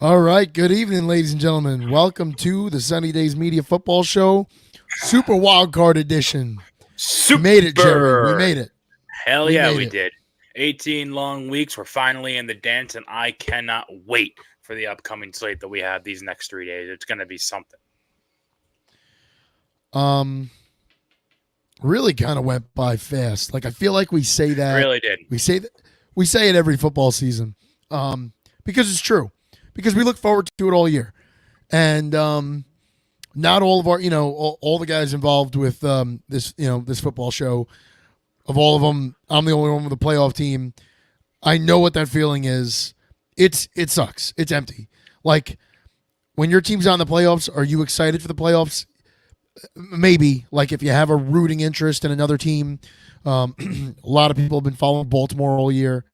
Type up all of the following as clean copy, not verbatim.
All right. Good evening, ladies and gentlemen. Welcome to the Sunny Days Media Football Show, Super Wild Card Edition. We made it, Jerry. We Super. made it. Hell We yeah, made we it. did. 18 long weeks. We're finally in the dance, and I cannot wait for the upcoming slate that we have these next 3 days. It's going to be something. Um, really kind of went by fast. Like I feel like we say It that really did. we say that we say it every football season. Because it's true. Because we look forward to it all year, and not all of our, all the guys involved with this football show. Of all of them, I'm the only one with a playoff team. I know what that feeling is. It sucks. It's empty. Like when your team's out in the playoffs, are you excited for the playoffs? Maybe. Like if you have a rooting interest in another team. A lot of people have been following Baltimore all year,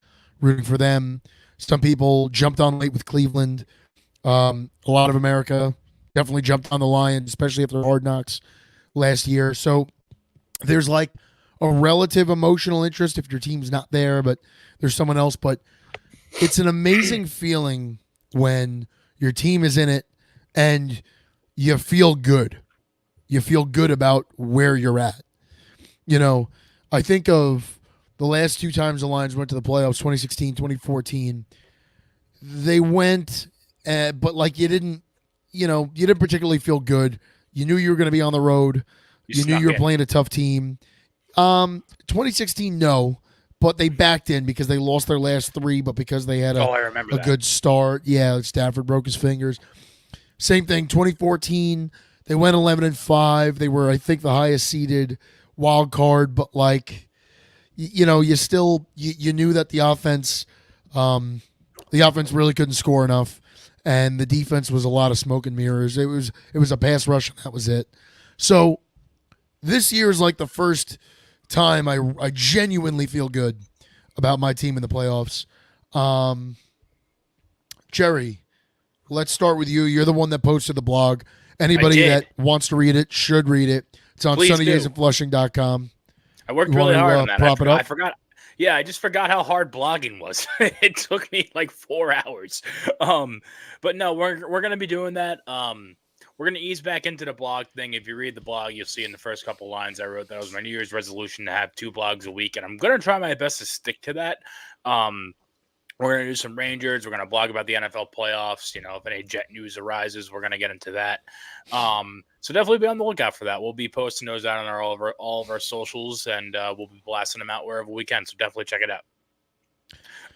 rooting for them. Some people jumped on late with Cleveland. A lot of America definitely jumped on the Lions, especially after Hard Knocks last year. So there's like a relative emotional interest if your team's not there, but there's someone else. But it's an amazing feeling when your team is in it and you feel good. You feel good about where you're at. You know, I think of the last two times the Lions went to the playoffs, 2016, 2014. They went, but like you didn't particularly feel good. You knew you were going to be on the road. You You knew you snuck were in. playing a tough team. 2016, no, but they backed in because they lost their last three, but because they had Oh, I remember a that. good start. Yeah, Stafford broke his fingers. Same thing. 2014, they went 11-5. They were, I think, the highest seeded wild card, but like, you still you knew that the offense really couldn't score enough, and the defense was a lot of smoke and mirrors. It was a pass rush, and that was it. So this year is like the first time I genuinely feel good about my team in the playoffs. Um, Jerry, let's start with you. You're the one that posted the blog. I Anybody did. that wants to read it should read it. It's on Please do. sunnydaysoflushing.com. I You worked want really to hard on that. prop it I up? forgot. Yeah, I just forgot how hard blogging was. It took me like 4 hours. Um, but no, we're gonna be doing that. We're gonna ease back into the blog thing. If you read the blog, you'll see in the first couple lines I wrote that was my New Year's resolution to have 2 blogs a week, and I'm gonna try my best to stick to that. Um, we're going to do some Rangers. We're going to blog about the NFL playoffs. If any Jet news arises, we're going to get into that. So definitely be on the lookout for that. We'll be posting those out on all of our socials, and we'll be blasting them out wherever we can. So definitely check it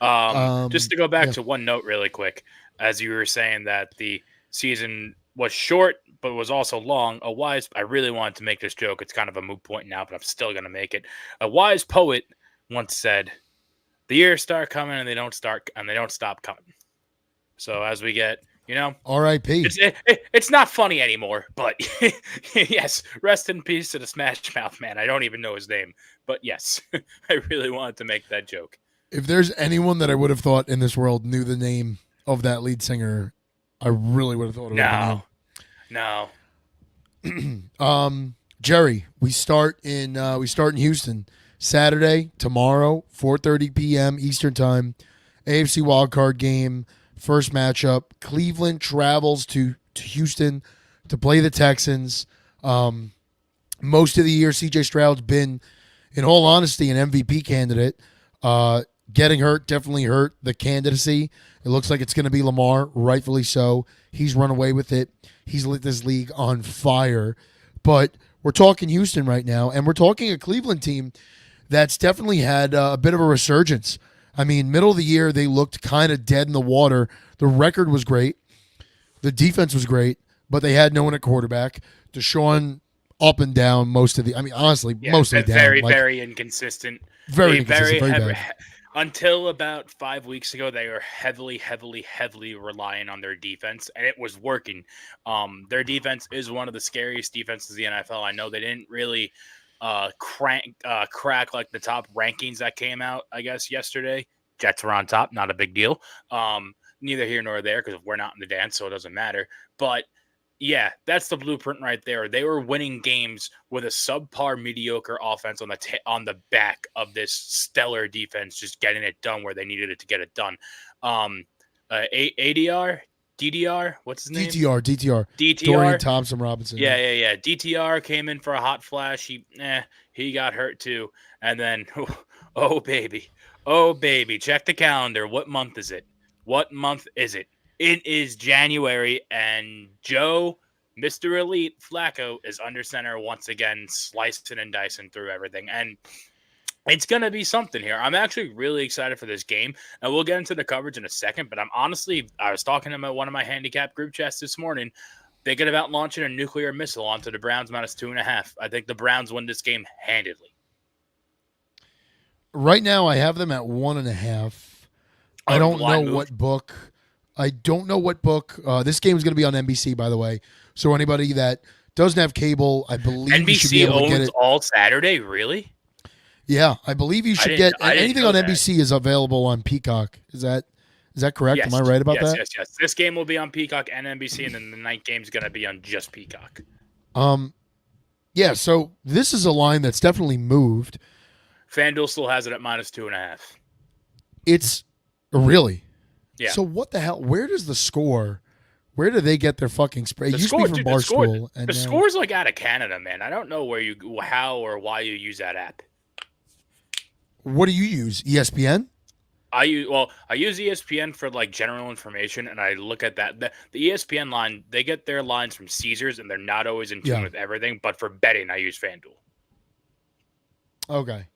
out. Just to go back Yeah. to one note really quick, as you were saying that the season was short, but was also long. I really wanted to make this joke. It's kind of a moot point now, but I'm still going to make it. A wise poet once said, the years start coming and they don't stop coming. So as we get, R.I.P. it's not funny anymore. But yes, rest in peace to the Smash Mouth man. I don't even know his name, but yes, I really wanted to make that joke. If there's anyone that I would have thought in this world knew the name of that lead singer, I really would have thought it would have been No, no. you. Jerry, we start in Houston Saturday tomorrow, 4:30 p.m. Eastern time. AFC wildcard game, first matchup. Cleveland travels to Houston to play the Texans. Most of the year, C.J. Stroud's been, in all honesty, an MVP candidate. Getting hurt definitely hurt the candidacy. It looks like it's going to be Lamar, rightfully so. He's run away with it. He's lit this league on fire. But we're talking Houston right now, and we're talking a Cleveland team that's definitely had a bit of a resurgence. I mean, middle of the year, they looked kind of dead in the water. The record was great. The defense was great, but they had no one at quarterback. Deshaun up and down honestly, Yeah, mostly down. very, Like, very inconsistent. very They inconsistent, very very heavy, bad. until about 5 weeks ago, they were heavily, heavily, heavily relying on their defense, and it was working. Their defense is one of the scariest defenses in the NFL. I know they didn't really crack like the top rankings that came out, I guess, yesterday. Jets were on top, not a big deal. Neither here nor there because we're not in the dance, so it doesn't matter. But yeah, that's the blueprint right there. They were winning games with a subpar, mediocre offense on the back of this stellar defense, just getting it done where they needed it to get it done. ADR, DDR. What's his name? DTR. DTR. Dorian Thompson Robinson. Yeah. DTR came in for a hot flash. He got hurt too. And then, oh baby, check the calendar. What month is it? It is January, and Joe, Mr. Elite Flacco, is under center once again, slicing and dicing through everything. And it's going to be something here. I'm actually really excited for this game, and we'll get into the coverage in a second, but I was talking to one of my handicap group chats this morning, thinking about launching a nuclear missile onto the Browns -2.5. I think the Browns win this game handedly. Right now, I have them at 1.5. I don't know what book. This game is going to be on NBC, by the way. So anybody that doesn't have cable, I believe NBC you should be able to get it all Saturday. Really? Yeah, I believe you should get anything on NBC is available on Peacock. Is that correct? Yes. Am I right about that? Yes. This game will be on Peacock and NBC, and then the night game is going to be on just Peacock. Yeah. So this is a line that's definitely moved. FanDuel still has it at -2.5. It's really. Yeah. So what the hell? Where does the score? Where do they get their fucking spread? It used to be from Barstool. The score's like out of Canada, man. I don't know how or why you use that app. What do you use? ESPN? I use ESPN for like general information, and I look at that. The ESPN line, they get their lines from Caesars, and they're not always in tune with everything. But for betting, I use FanDuel. Okay.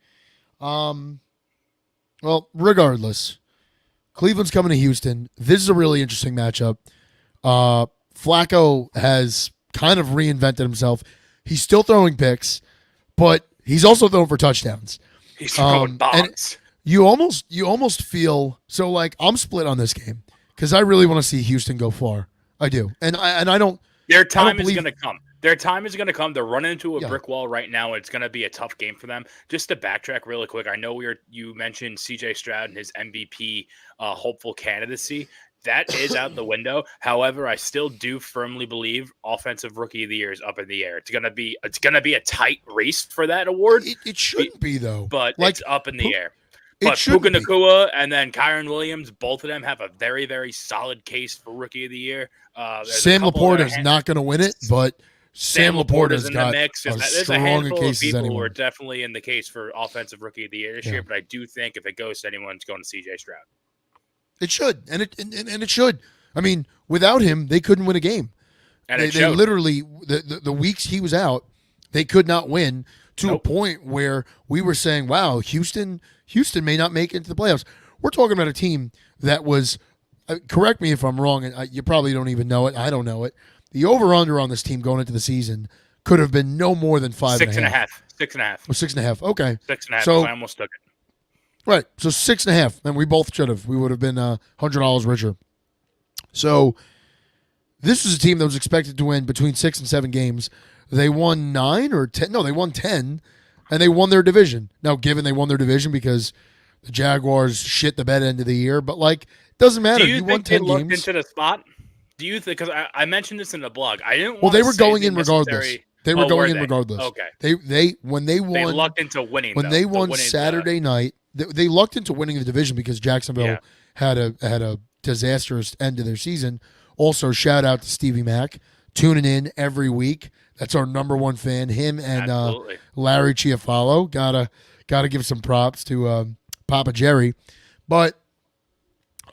Well, regardless, Cleveland's coming to Houston. This is a really interesting matchup. Flacco has kind of reinvented himself. He's still throwing picks, but he's also throwing for touchdowns. He's throwing bombs. You almost feel so like I'm split on this game because I really want to see Houston go far. I do, and I don't. Their time is going to come. They're running into a brick wall right now. And it's going to be a tough game for them. Just to backtrack really quick, I know you mentioned C.J. Stroud and his MVP hopeful candidacy. That is out the window. However, I still do firmly believe Offensive Rookie of the Year is up in the air. It's gonna be a tight race for that award. It shouldn't be though, but it's up in the air. But Puka Nacua and then Kyron Williams, both of them have a very, very solid case for Rookie of the Year. Sam Laporta is not going to win it, but Sam Laporta's in got the mix. There's a handful of people who are definitely in the case for Offensive Rookie of the Year this year. But I do think if it goes to anyone, it's going to C.J. Stroud. It should, and it should. I mean, without him, they couldn't win a game. And they literally the weeks he was out, they could not win to a point where we were saying, "Wow, Houston may not make it into the playoffs." We're talking about a team that was. Correct me if I'm wrong, and you probably don't even know it. I don't know it. The over/under on this team going into the season could have been no more than 5.5. 6.5. 6.5. Or 6.5. Okay. 6.5. So I almost took it. Right. So 6.5. And we both should have. We would have been $100 richer. So this was a team that was expected to win between 6 and 7 games. They won 9 or 10. No, they won 10, and they won their division. Now, given they won their division because the Jaguars shit the bed end of the year, but it doesn't matter. Do you won think 10 they looked games. into the spot? Do you think? Because I mentioned this in the blog. I didn't. Well, they were going in regardless. They were going in regardless. Okay. They when they won. They lucked into winning. When they won Saturday night. They lucked into winning the division because Jacksonville had a disastrous end to their season. Also, shout out to Stevie Mack tuning in every week. That's our number one fan. Him and Larry Chiafalo. Gotta give some props to Papa Jerry. But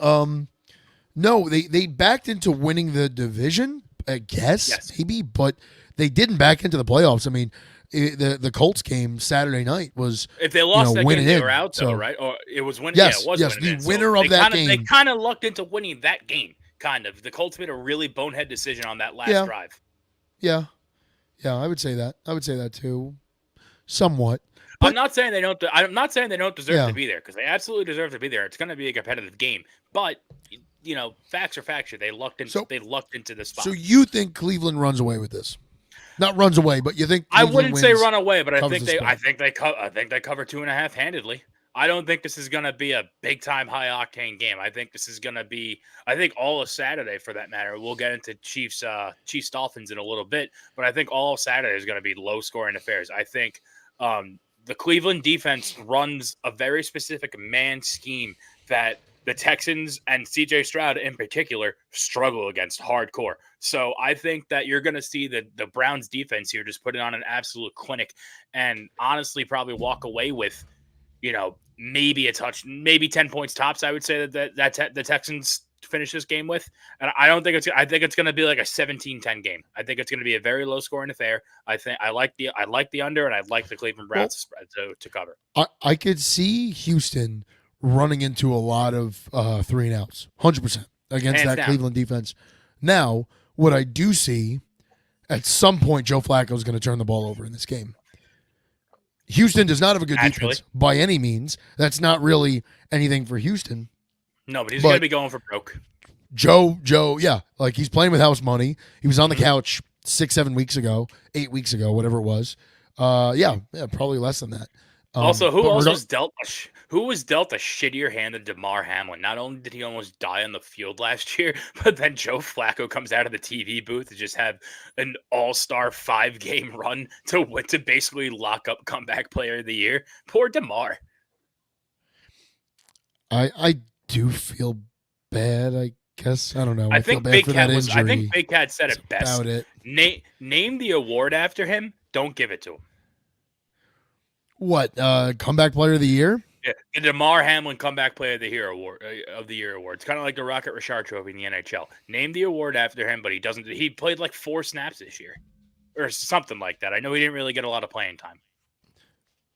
no, they backed into winning the division. I guess maybe, but they didn't back into the playoffs. I mean. The Colts game Saturday night was if they lost that game, they were out, so, right? Or it was winning. Yes, yeah, it was yes, winning. The winner of that game. They kind of lucked into winning that game. Kind of. The Colts made a really bonehead decision on that last drive. Yeah, I would say that. I would say that too, somewhat. But, I'm not saying they don't. I'm not saying they don't deserve to be there because they absolutely deserve to be there. It's going to be a competitive game, but facts are facts. They lucked into the spot. So you think Cleveland runs away with this? Not runs away, but you think Cleveland I wouldn't say run away, but I think they cover 2.5 handedly. I don't think this is going to be a big time high octane game. I think this is going to be. I think all of Saturday, for that matter. We'll get into Chiefs Dolphins in a little bit, but I think all of Saturday is going to be low scoring affairs. I think the Cleveland defense runs a very specific man scheme that the Texans and CJ Stroud in particular struggle against hardcore. So I think that you're going to see the Browns defense here just put it on an absolute clinic and honestly probably walk away with, maybe a touch, maybe 10 points tops. I would say the Texans finish this game with. And I think it's going to be like a 17-10 game. I think it's going to be a very low scoring affair. I like the under, and I like the Cleveland Browns to cover. I could see Houston running into a lot of 3-and-outs, 100% against Hands that down. Cleveland defense. Now, what I do see, at some point, Joe Flacco is going to turn the ball over in this game. Houston does not have a good defense by any means. That's not really anything for Houston. No, but he's going to be going for broke. Joe, yeah, like he's playing with house money. He was on the couch 6-7 weeks ago, 8 weeks ago, whatever it was. Yeah, probably less than that. Also, who was dealt a shittier hand than DeMar Hamlin? Not only did he almost die on the field last year, but then Joe Flacco comes out of the TV booth to just have an all-star 5-game run to basically lock up comeback player of the year. Poor DeMar. I do feel bad, I guess. I don't know. I think Big Cat said it best. About it. Name the award after him. Don't give it to him. What? Comeback player of the year? Yeah, the DeMar Hamlin Comeback Player of the Year award. It's kind of like the Rocket Richard Trophy in the NHL. Name the award after him, but he doesn't. He played like 4 snaps this year, or something like that. I know he didn't really get a lot of playing time.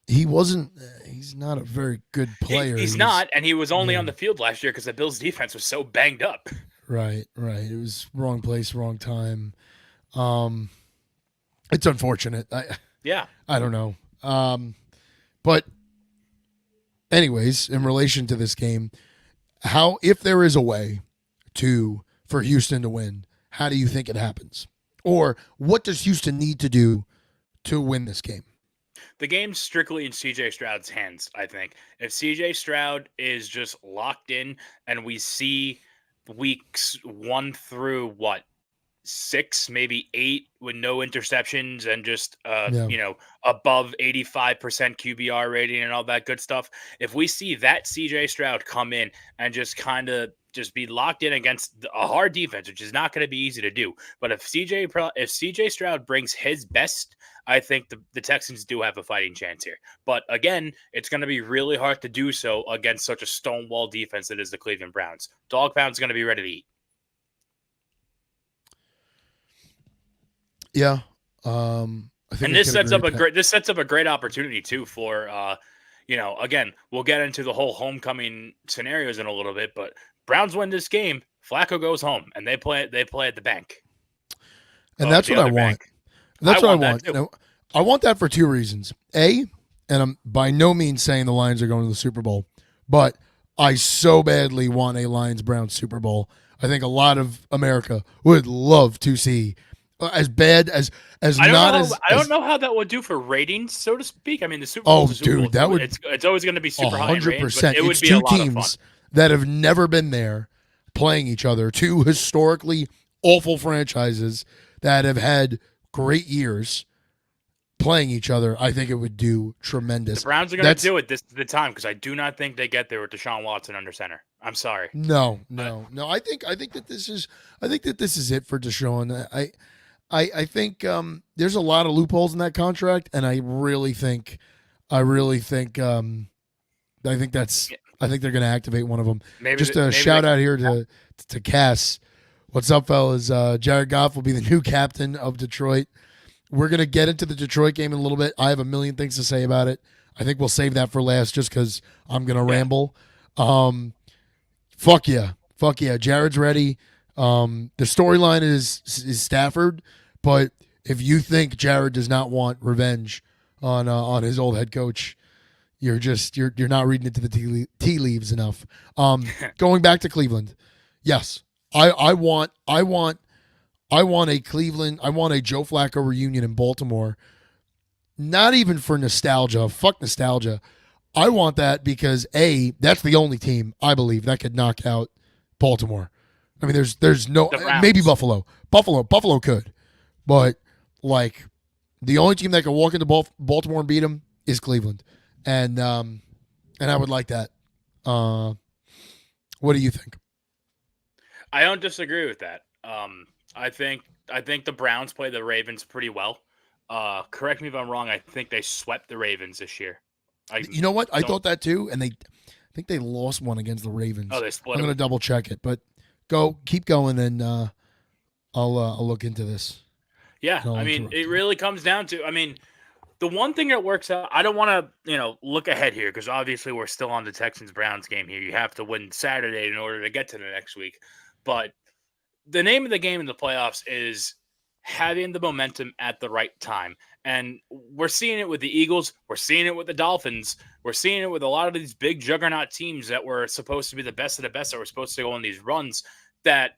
He wasn't. He's not a very good player. He's not, and he was only on the field last year because the Bills' defense was so banged up. Right. It was wrong place, wrong time. It's unfortunate. I don't know. But anyways, in relation to this game, if there is a way for Houston to win, how do you think it happens? Or what does Houston need to do to win this game? The game's strictly in CJ Stroud's hands, I think. If CJ Stroud is just locked in and we see weeks 1 through 6, maybe 8 with no interceptions and just above 85% QBR rating and all that good stuff. If we see that CJ Stroud come in and just kind of just be locked in against a hard defense, which is not going to be easy to do. But if CJ Stroud brings his best, I think the Texans do have a fighting chance here. But again, it's going to be really hard to do so against such a stonewall defense that is the Cleveland Browns. Dog Pound's going to be ready to eat. Yeah, I think and this sets up a great opportunity too for again, we'll get into the whole homecoming scenarios in a little bit, but Browns win this game, Flacco goes home, and they play at the bank. And that's what I want. That's what I want. I want that for 2 reasons. A, and I'm by no means saying the Lions are going to the Super Bowl, but I so badly want a Lions-Browns Super Bowl. I think a lot of America would love to see. As bad as I don't know how that would do for ratings, so to speak. I mean, the Super Bowl. Oh, dude, that would. It's always going to be super high in ratings, but it would be 2 a lot teams of fun. That have never been there playing each other. 2 historically awful franchises that have had great years playing each other. I think it would do tremendous. The Browns are going to do it this the time because I do not think they get there with Deshaun Watson under center. I'm sorry. No. I think that this is it for Deshaun. I think there's a lot of loopholes in that contract, and I think they're going to activate one of them. Shout out here to Cass. What's up, fellas? Jared Goff will be the new captain of Detroit. We're going to get into the Detroit game in a little bit. I have a million things to say about it. I think we'll save that for last just because I'm going to ramble. Fuck yeah. Jared's ready. The storyline is Stafford, but if you think Jared does not want revenge on his old head coach, you're not reading into the tea leaves enough. Going back to Cleveland, yes, I want a Cleveland. I want a Joe Flacco reunion in Baltimore. Not even for nostalgia. Fuck nostalgia. I want that because that's the only team I believe that could knock out Baltimore. I mean, there's no maybe Buffalo. Buffalo could, but like the only team that can walk into Baltimore and beat them is Cleveland, and I would like that. What do you think? I don't disagree with that. I think the Browns play the Ravens pretty well. Correct me if I'm wrong. I think they swept the Ravens this year. I You know what? I don't. thought that too, and I think they lost one against the Oh, Ravens. they split I'm them. gonna double check it, but keep going, and I'll look into this, Yeah, and I'll I mean, interrupt it you. really comes down to. I mean, the one thing that works out. I don't want to, look ahead here because obviously we're still on the Texans Browns game here. You have to win Saturday in order to get to the next week. But the name of the game in the playoffs is having the momentum at the right time. And we're seeing it with the Eagles. We're seeing it with the Dolphins. We're seeing it with a lot of these big juggernaut teams that were supposed to be the best of the best that were supposed to go on these runs that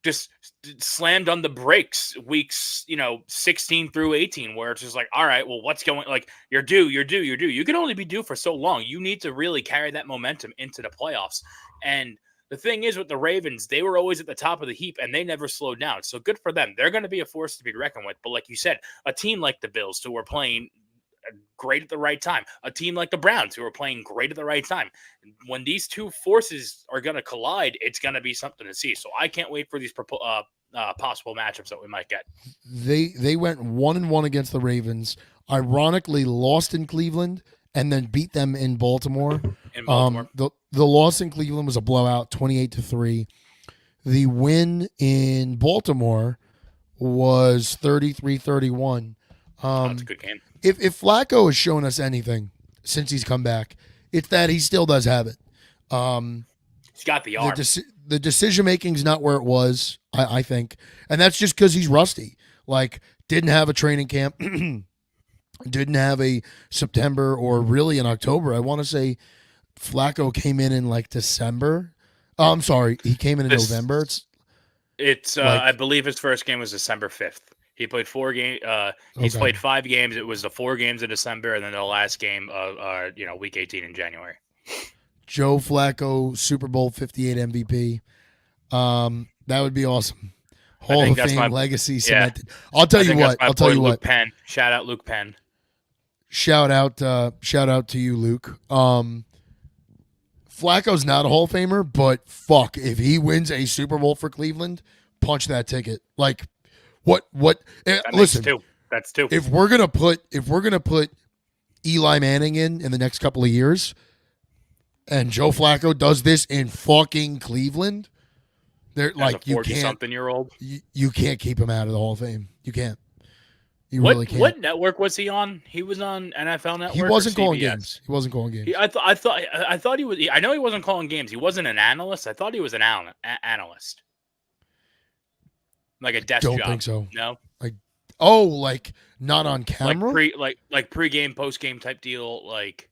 just slammed on the brakes weeks, 16 through 18, where it's just like, all right, well, what's going like you're due, you're due, you're due. You can only be due for so long. You need to really carry that momentum into the playoffs. And the thing is with the Ravens, they were always at the top of the heap and they never slowed down. So good for them. They're going to be a force to be reckoned with. But like you said, a team like the Bills who are playing great at the right time, a team like the Browns who are playing great at the right time. When these two forces are going to collide, it's going to be something to see. So I can't wait for these possible matchups that we might get. They went 1-1 against the Ravens. Ironically, lost in Cleveland and then beat them in Baltimore. In Baltimore. The loss in Cleveland was a blowout, 28-3. The win in Baltimore was 33-31. That's a good game. If Flacco has shown us anything since he's come back, it's that he still does have it. He's got the arm. The decision making is not where it was, I think, and that's just because he's rusty. Like, didn't have a training camp, didn't have a September or really in October. I want to say Flacco came in like December. Oh, I'm sorry, he came in November. It's like, I believe his first game was December 5th. He played 4 games. He's okay. played 5 games. It was the 4 games in December, and then the last game, week 18 in January. Joe Flacco, Super Bowl 58 MVP. That would be awesome. Hall of Fame legacy cemented. I'll tell you what. I'll tell you what. Penn. Shout out Luke Penn. Shout out to you, Luke. Flacco's not a Hall of Famer, but fuck, if he wins a Super Bowl for Cleveland, punch that ticket. Like, what? Listen, That's 2. If we're gonna put Eli Manning in the next couple of years, and Joe Flacco does this in fucking Cleveland, they're like, you can't. Something-year-old. You can't keep him out of the Hall of Fame. You can't. You really can't. What network was he on? He was on NFL Network. He wasn't calling games. He wasn't calling games. I thought he was. I know he wasn't calling games. He wasn't an analyst. I thought he was an analyst, like a desk job. Don't think so. No. Like not on camera. Like pre-game, post-game type deal. Like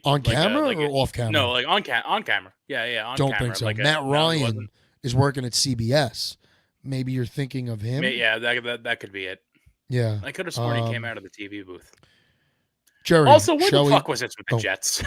on camera or off camera. No, like on camera. Yeah. On Don't camera. think so. Like Matt Ryan is working at CBS. Maybe you're thinking of him. Yeah, that could be it. Yeah. I could have sworn he came out of the TV booth. Jerry, also, where the fuck was this with the Jets?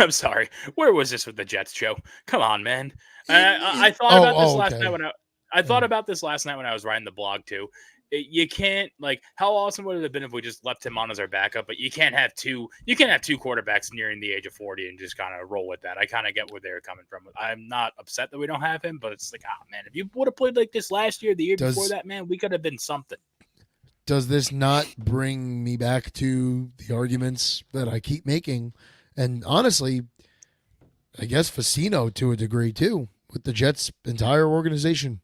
I'm sorry. Where was this with the Jets, Joe? Come on, man. I thought about this last night when I thought about this last night when I was writing the blog too. You can't how awesome would it have been if we just left him on as our backup? But you can't have two quarterbacks nearing the age of 40 and just kind of roll with that. I kind of get where they're coming from. I'm not upset that we don't have him, but it's like, man, if you would have played like this last year, the year before that, man, we could have been something. Does this not bring me back to the arguments that I keep making? And honestly, I guess Facino to a degree too, with the Jets' entire organization.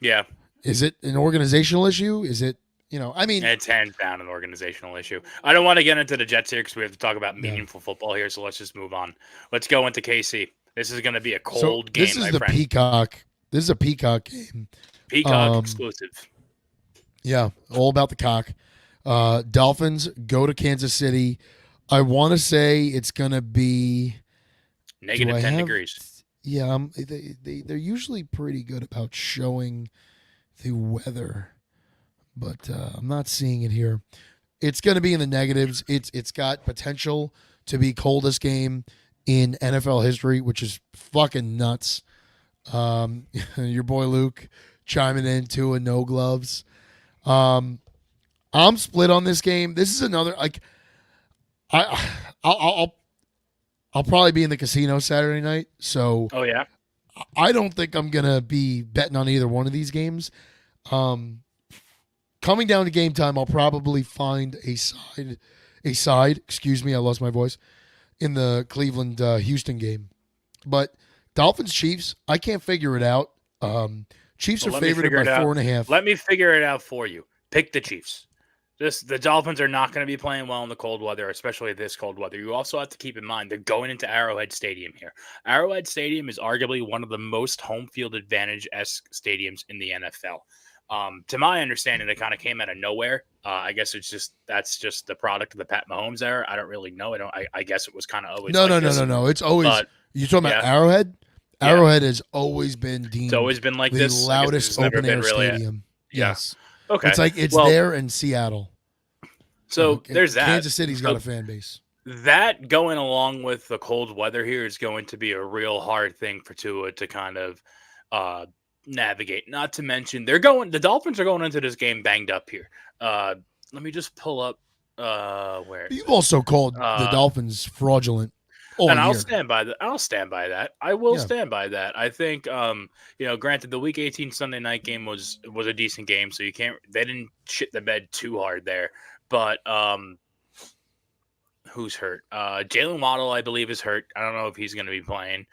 Yeah. Is it an organizational issue? Is it, it's hands down an organizational issue. I don't want to get into the Jets here because we have to talk about meaningful football here. So let's just move on. Let's go into KC. This is going to be a cold game, my friend. This is a Peacock game. Peacock exclusive. Yeah, all about the cock. Dolphins go to Kansas City. I want to say it's going to be negative 10 degrees. Yeah, they're usually pretty good about showing the weather, but I'm not seeing it here. It's going to be in the negatives. It's got potential to be coldest game in NFL history, which is fucking nuts. Your boy Luke chiming in too, and no gloves. I'm split on this game. This is another I'll I'll probably be in the casino Saturday night, so Oh yeah. I don't think I'm gonna be betting on either one of these games. Um, Coming down to game time, I'll probably find a side. Excuse me, I lost my voice in the Cleveland Houston game. But Dolphins Chiefs, I can't figure it out. Chiefs Well, are let me favored figure by it out. 4.5. Let me figure it out for you. Pick the Chiefs. The Dolphins are not going to be playing well in the cold weather, especially this cold weather. You also have to keep in mind they're going into Arrowhead Stadium here. Arrowhead Stadium is arguably one of the most home field advantage-esque stadiums in the NFL. To my understanding, it kind of came out of nowhere. I guess that's just the product of the Pat Mahomes era. I don't really know. I guess it was kind of always No, like no, no, this. no, no. It's always But you're talking about yeah, Arrowhead. yeah, Arrowhead has always been it's deemed always been like the this. I guess it's loudest just never open been air really. stadium. Yeah. Yes, Okay. it's Well, there in Seattle. so there's that. Kansas City's got So a fan base. that going along with the cold weather here is going to be a real hard thing for Tua to kind of uh, navigate. Not to mention the Dolphins are going into this game banged up here. Let me just pull up where is You've it? also called the Uh, Dolphins fraudulent all and I'll year. stand by that. I'll stand by that. I will Yeah, stand by that. I think granted the week 18 Sunday night game was a decent game, so they didn't shit the bed too hard there. But who's hurt? Jalen Waddle, I believe, is hurt. I don't know if he's going to be playing.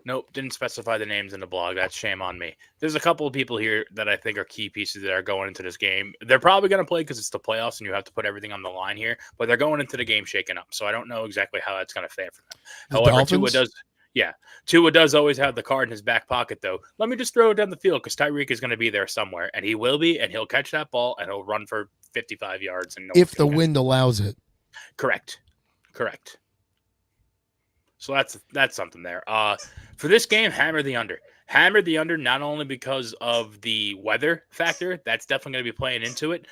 Nope, didn't specify the names in the blog. That's shame on me. There's a couple of people here that I think are key pieces that are going into this game. They're probably going to play because it's the playoffs and you have to put everything on the line here, but they're going into the game shaken up. So I don't know exactly how that's going to fare for them. the However, Dolphins. Tua does always have the card in his back pocket, though. Let me just throw it down the field because Tyreek is going to be there somewhere, and he will be, and he'll catch that ball, and he'll run for 55 yards. And If the wind allows it. Correct. So that's something there. For this game, hammer the under. Hammer the under not only because of the weather factor, that's definitely going to be playing into it.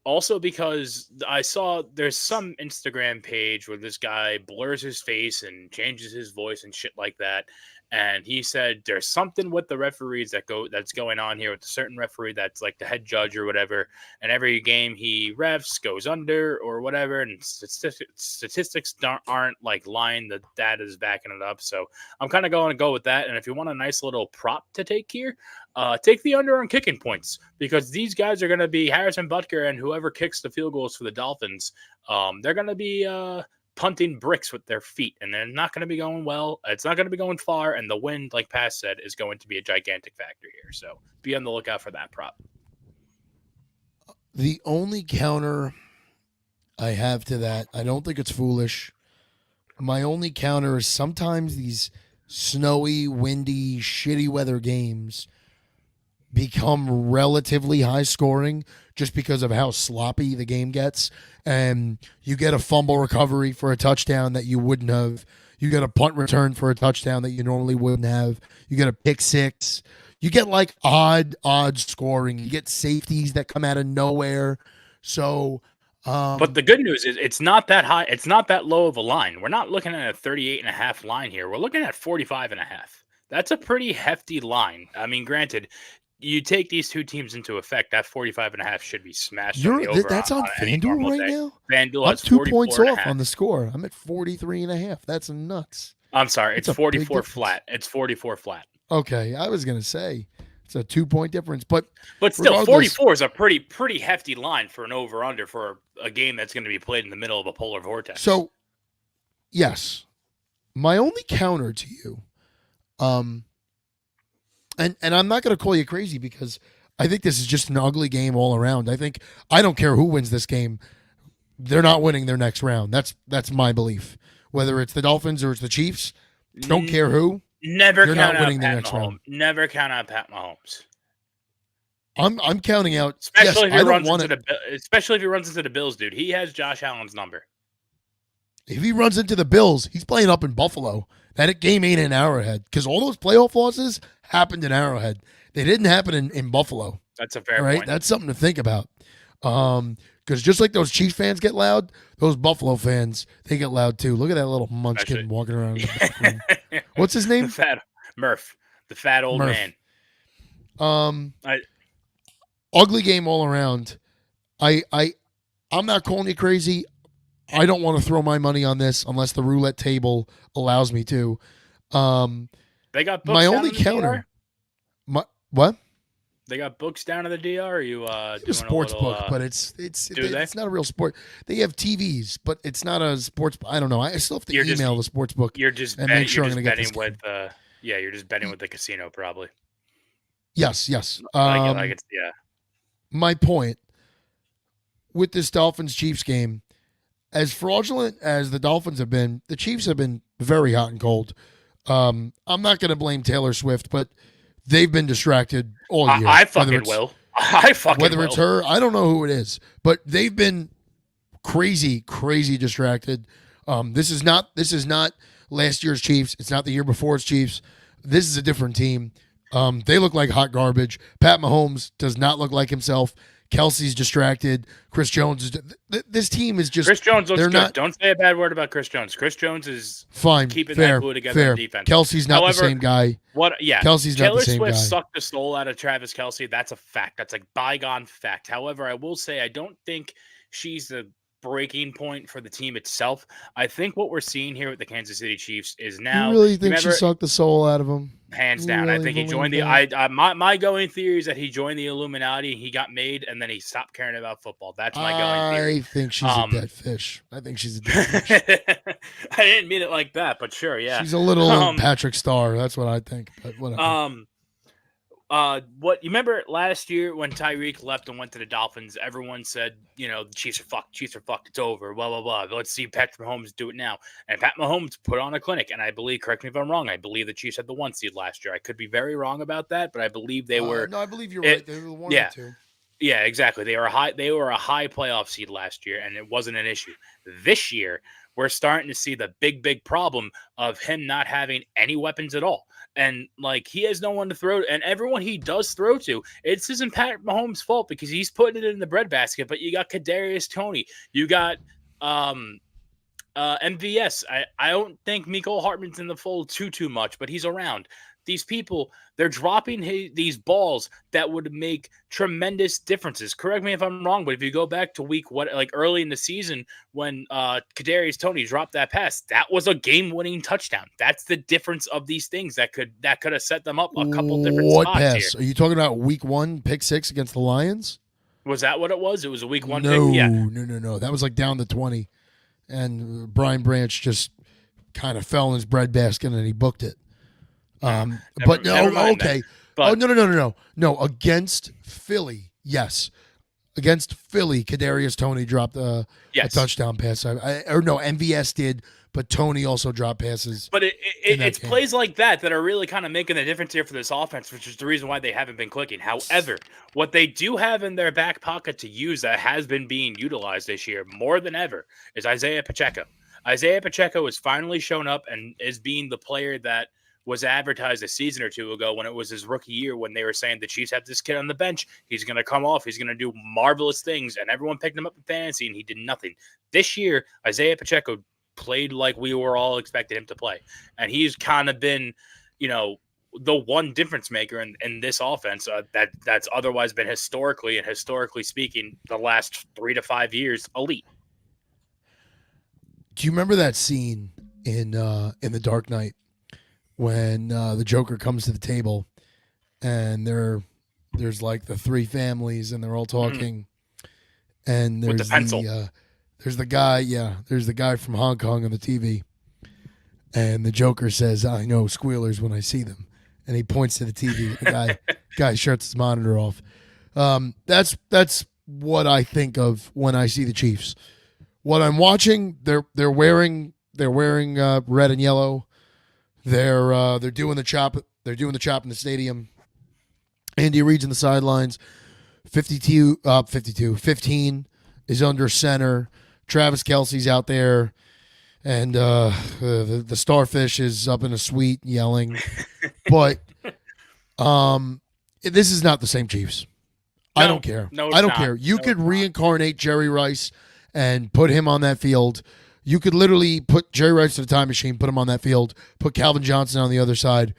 Also because I saw there's some Instagram page where this guy blurs his face and changes his voice and shit like that. And he said there's something with the referees that's going on here with a certain referee that's like the head judge or whatever. And every game he refs goes under or whatever. And statistics aren't like lying. The data is backing it up. So I'm kind of going to go with that. And if you want a nice little prop to take here, take the under on kicking points because these guys are going to be Harrison Butker and whoever kicks the field goals for the Dolphins. They're going to be punting bricks with their feet, and they're not going to be going well. It's not going to be going far, and the wind, like Pass said, is going to be a gigantic factor here. So be on the lookout for that prop. The only counter I have to that, I don't think it's foolish. My only counter is sometimes these snowy, windy, shitty weather games become relatively high scoring just because of how sloppy the game gets. And you get a fumble recovery for a touchdown that you wouldn't have. You get a punt return for a touchdown that you normally wouldn't have. You get a pick six. You get like odd scoring. You get safeties that come out of nowhere. So, but the good news is it's not that high. It's not that low of a line. We're not looking at a 38.5 line here. We're looking at 45.5. That's a pretty hefty line. I mean, granted, you take these two teams into effect, that 45.5 should be smashed on the over. That's on FanDuel right now? FanDuel I'm has 2 points off 44.5. on the score. I'm at 43.5. That's nuts. I'm sorry. It's That's a big 44 difference. flat. It's 44 flat. Okay, I was gonna say it's a 2-point difference, but still, regardless, 44 is a pretty hefty line for an over under for a game that's going to be played in the middle of a polar vortex. So, yes, my only counter to you, and I'm not gonna call you crazy because I think this is just an ugly game all around. I don't care who wins this game, they're not winning their next round. That's my belief. Whether it's the Dolphins or it's the Chiefs, don't care who. Never They're count not out winning their Pat next Mahomes. round. Never count out Pat Mahomes. I'm counting out. Especially yes, especially if he runs into the Bills, dude. He has Josh Allen's number. If he runs into the Bills, he's playing up in Buffalo. That game ain't in Arrowhead because all those playoff losses happened in Arrowhead. They didn't happen in Buffalo. That's a fair point. That's something to think about. Because just like those Chiefs fans get loud, those Buffalo fans, they get loud too. Look at that little munchkin walking around in the background. What's his name? The fat Murph. The fat old Murph. man. Ugly game all around. I'm not calling you crazy. I don't want to throw my money on this unless the roulette table allows me to. They got books My down only in the counter. DR? What? They got books down in the DR. Or are you doing A sports a little, book, but it's do they? not a real sport. They have TVs, but it's not a sports. I don't know. I still have to You're just- email the sports book You're just and bet- make sure you're I'm just going to get betting this game. with you're just betting with the casino probably. Yes. Like it's My point with this Dolphins Chiefs game, as fraudulent as the Dolphins have been, the Chiefs have been very hot and cold. I'm not going to blame Taylor Swift, but they've been distracted all year. I fucking will. I fucking whether will. it's her, I don't know who it is, but they've been crazy distracted. This is not last year's Chiefs. It's not the year before's Chiefs. This is a different team. They look like hot garbage. Pat Mahomes does not look like himself. Kelsey's distracted. Chris Jones is. This team is just. Chris Jones looks good. not- Don't say a bad word about Chris Jones. Chris Jones is Fine, keeping fair, that glue together fair. on defense. Kelsey's not However, the same guy. Kelsey's not Taylor the same Swift guy. sucked the soul out of Travis Kelsey. That's a fact. That's a bygone fact. However, I will say I don't think she's the breaking point for the team itself. I think what we're seeing here with the Kansas City Chiefs is now. You really think she sucked the soul out of him? Hands You down, I really think he joined the. believe My going theory is that he joined the Illuminati. He got made, and then he stopped caring about football. That's my going theory. I think she's a dead fish. I didn't mean it like that, but sure, yeah. She's a little Patrick Starr. That's what I think. But whatever. What you remember last year when Tyreek left and went to the Dolphins? Everyone said, the Chiefs are fucked. Chiefs are fucked. It's over. Blah blah blah. Let's see Patrick Mahomes do it now. And Pat Mahomes put on a clinic. And I believe, correct me if I'm wrong, I believe the Chiefs had the 1 seed last year. I could be very wrong about that, but I believe they were. No, I believe you're right. They were the 1 or 2. Yeah, exactly. They were a high playoff seed last year, and it wasn't an issue. This year, we're starting to see the big problem of him not having any weapons at all. And he has no one to throw to, and everyone he does throw to, it isn't Pat Mahomes' fault because he's putting it in the breadbasket. But you got Kadarius Toney, you got MVS. I don't think Mecole Hardman's in the fold too much, but he's around. These people, they're dropping these balls that would make tremendous differences. Correct me if I'm wrong, but if you go back to early in the season when Kadarius Toney dropped that pass, that was a game-winning touchdown. That's the difference of these things that could have set them up a couple different spots. What pass? Here. Are you talking about week 1, pick 6 against the Lions? Was that what it was? It was a week 1 no, pick? Yeah. No. That was down to 20. And Brian Branch just kind of fell in his breadbasket and he booked it. Never mind that. But, No, against Philly, yes. Against Philly, Kadarius Toney dropped a touchdown pass. MVS did, but Toney also dropped passes. But it's plays like that are really kind of making the difference here for this offense, which is the reason why they haven't been clicking. However, what they do have in their back pocket to use that has been being utilized this year more than ever is Isaiah Pacheco. Isaiah Pacheco has finally shown up and is being the player that was advertised a season or two ago when it was his rookie year when they were saying the Chiefs have this kid on the bench. He's going to come off. He's going to do marvelous things. And everyone picked him up in fantasy and he did nothing. This year, Isaiah Pacheco played like we were all expecting him to play. And he's kind of been, the one difference maker in this offense that's otherwise been historically speaking, the last 3 to 5 years, elite. Do you remember that scene in The Dark Knight? When the Joker comes to the table and there's the 3 families and they're all talking and there's with the pencil. There's the guy from Hong Kong on the TV and the Joker says, "I know squealers when I see them," and he points to the TV. The guy shuts his monitor off. That's what I think of when I see the Chiefs. What I'm watching, they're wearing red and yellow. They're doing the chop. They're doing the chop in the stadium. Andy Reid's in the sidelines. 15 is under center. Travis Kelsey's out there, and the starfish is up in a suite yelling. But this is not the same Chiefs. No, I don't care. No, I don't not. care. You No, could reincarnate Jerry Rice and put him on that field. You could literally put Jerry Rice to the time machine, put him on that field, put Calvin Johnson on the other side.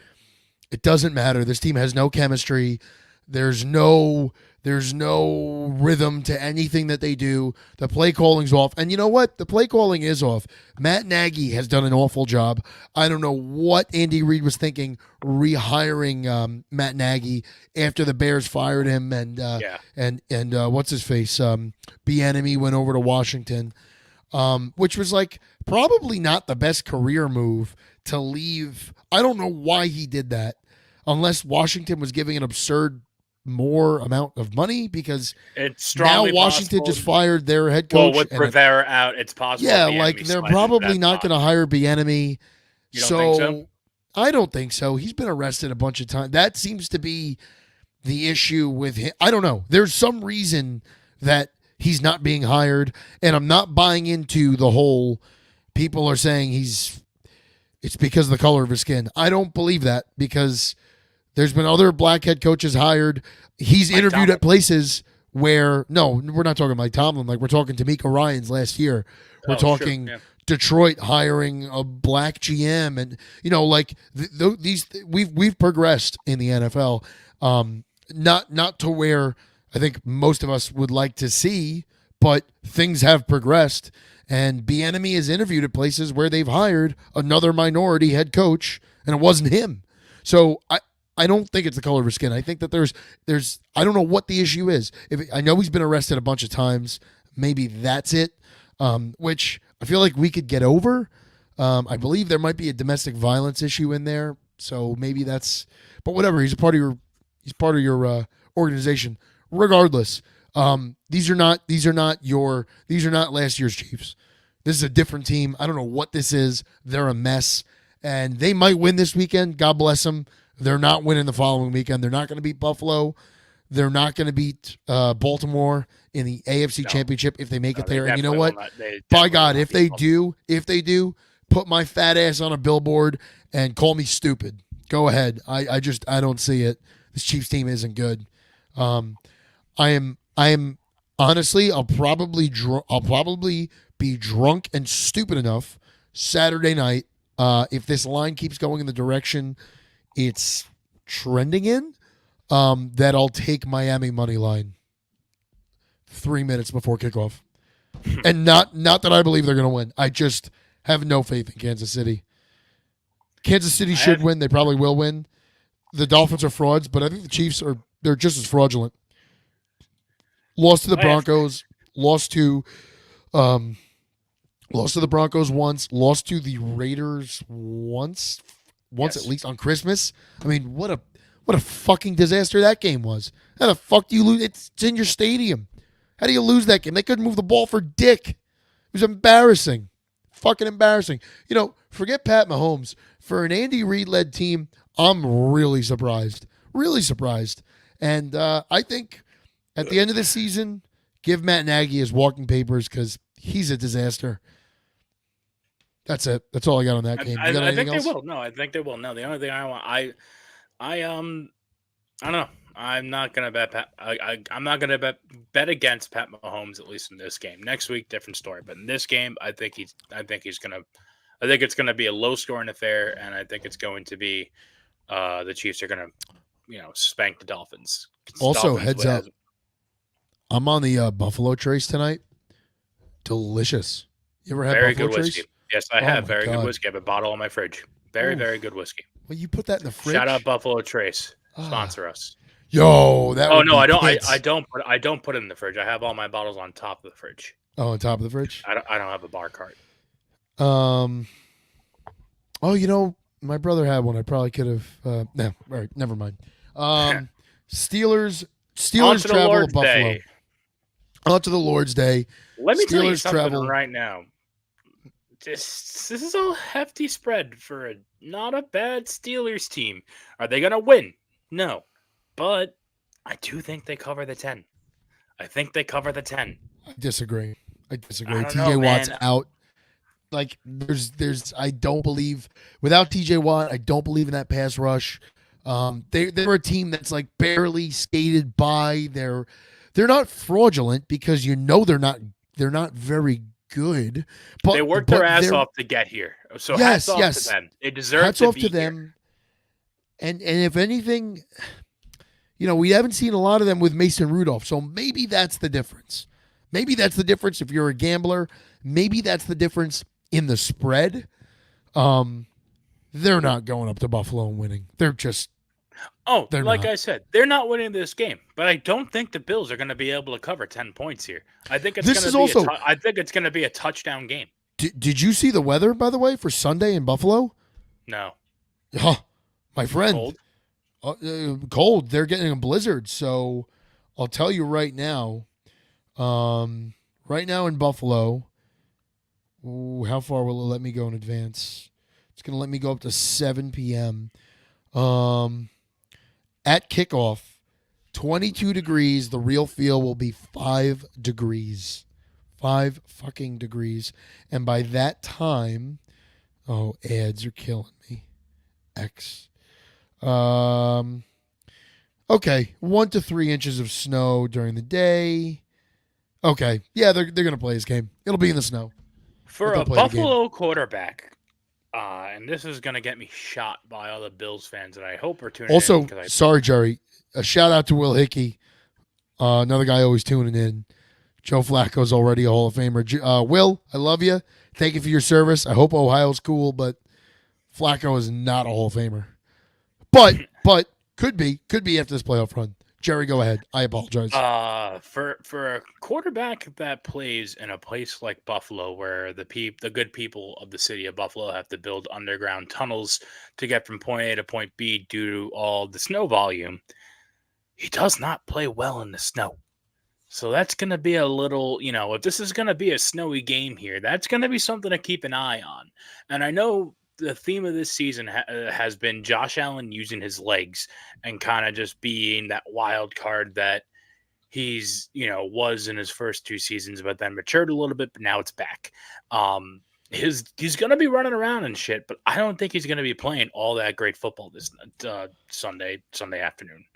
It doesn't matter. This team has no chemistry. There's no There's no rhythm to anything that they do. The play calling's off. And you know what? The play calling is off. Matt Nagy has done an awful job. I don't know what Andy Reid was thinking rehiring Matt Nagy after the Bears fired him and what's his face? Bieniemy went over to Washington, which was like probably not the best career move to leave. I don't know why he did that unless Washington was giving an absurd more amount of money because it's strongly now Washington possible. just fired their head coach. Well, with Rivera out, it's possible. Yeah, like they're probably not going to hire Bieniemy. You don't think so? I don't think so. He's been arrested a bunch of times. That seems to be the issue with him. I don't know. There's some reason that he's not being hired, and I'm not buying into the whole people are saying it's because of the color of his skin. I don't believe that because there's been other black head coaches hired. He's Mike interviewed Tomlin. At places where, no, we're not talking Mike Tomlin. Like we're talking D'Amico Ryans last year. We're talking Detroit hiring a black GM, and like these we've progressed in the NFL. Not to where I think most of us would like to see, but things have progressed. And Bieniemy is interviewed at places where they've hired another minority head coach, and it wasn't him. So I don't think it's the color of his skin. I think that there's I don't know what the issue is. I know he's been arrested a bunch of times. Maybe that's it, which I feel like we could get over. I believe there might be a domestic violence issue in there, so maybe that's. But whatever, he's part of your organization. Regardless, these are not last year's Chiefs. This is a different team. I don't know what this is. They're a mess, and they might win this weekend. God bless them. They're not winning the following weekend. They're not going to beat Buffalo. They're not going to beat Baltimore in the AFC Championship if they make it there. And you know what? By God, if they do, put my fat ass on a billboard and call me stupid. Go ahead. I don't see it. This Chiefs team isn't good. I am honestly, I'll probably be drunk and stupid enough Saturday night if this line keeps going in the direction it's trending in, that I'll take Miami money line 3 minutes before kickoff. And not that I believe they're going to win. I just have no faith in Kansas City. Kansas City should win. They probably will win. The Dolphins are frauds, but I think the Chiefs they're just as fraudulent. Lost to the Broncos, lost to the Broncos once, lost to the Raiders once at least on Christmas. I mean, what a fucking disaster that game was. How the fuck do you lose? It's in your stadium. How do you lose that game? They couldn't move the ball for dick. It was embarrassing. Fucking embarrassing. Forget Pat Mahomes. For an Andy Reid-led team, I'm really surprised. Really surprised. And I think at the end of the season, give Matt Nagy his walking papers because he's a disaster. That's it. That's all I got on that game. I think else? They will. No, I think they will. No, the only thing I want, I don't know. I'm not gonna bet. I'm not gonna bet against Pat Mahomes, at least in this game. Next week, different story. But in this game, I think it's gonna be a low scoring affair, and I think it's going to be the Chiefs are gonna, spank the Dolphins. Also, heads up, I'm on the Buffalo Trace tonight. Delicious. You ever had very Buffalo good Trace? whiskey? Yes, I have. Very good whiskey. I have a bottle in my fridge. Very good whiskey. Well, you put that in the fridge. Shout out Buffalo Trace. Sponsor us. Yo, that. Oh no, I don't. I don't put it in the fridge. I have all my bottles on top of the fridge. Oh, on top of the fridge. I don't have a bar cart. Oh, my brother had one. I probably could have. No, all right, never mind. Steelers travel to Buffalo. Day. On to the Lord's Day. Let me tell you something right now. This is a hefty spread for not a bad Steelers team. Are they going to win? No. But I do think they cover the 10. I think they cover the 10. I disagree. TJ Watt's out. Like there's I don't believe without TJ Watt, I don't believe in that pass rush. They're a team that's like barely skated by. They're not fraudulent because they're not very good. But they worked their ass off to get here. So hats off to them. They deserve hats to off be to them. here. And if anything, we haven't seen a lot of them with Mason Rudolph. So maybe that's the difference. Maybe that's the difference if you're a gambler. Maybe that's the difference in the spread. They're not going up to Buffalo and winning. They're Like not. I said, they're not winning this game, but I don't think the Bills are going to be able to cover 10 points here. I think it's going to be a touchdown game. Did you see the weather, by the way, for Sunday in Buffalo? No. My friend. Cold? Cold. They're getting a blizzard. So I'll tell you right now. Right now in Buffalo, how far will it let me go in advance? It's going to let me go up to 7 p.m. At kickoff, 22 degrees. The real feel will be 5 degrees. 5 fucking degrees. And by that time, ads are killing me. X. Okay, 1 to 3 inches of snow during the day. Okay, yeah, they're going to play this game. It'll be in the snow. For a Buffalo quarterback, and this is going to get me shot by all the Bills fans that I hope are tuning in. Also, sorry, Jerry, a shout out to Will Hickey, another guy always tuning in. Joe Flacco's already a Hall of Famer. Will, I love you. Thank you for your service. I hope Ohio's cool, but Flacco is not a Hall of Famer. But could be after this playoff run. Jerry, go ahead. I apologize. For a quarterback that plays in a place like Buffalo, where the good people of the city of Buffalo have to build underground tunnels to get from point A to point B due to all the snow volume, he does not play well in the snow. So that's going to be a little, if this is going to be a snowy game here, that's going to be something to keep an eye on. And I know the theme of this season has been Josh Allen using his legs and kind of just being that wild card that he's, was in his first 2 seasons, but then matured a little bit, but now it's back. He's going to be running around and shit, but I don't think he's going to be playing all that great football this Sunday afternoon.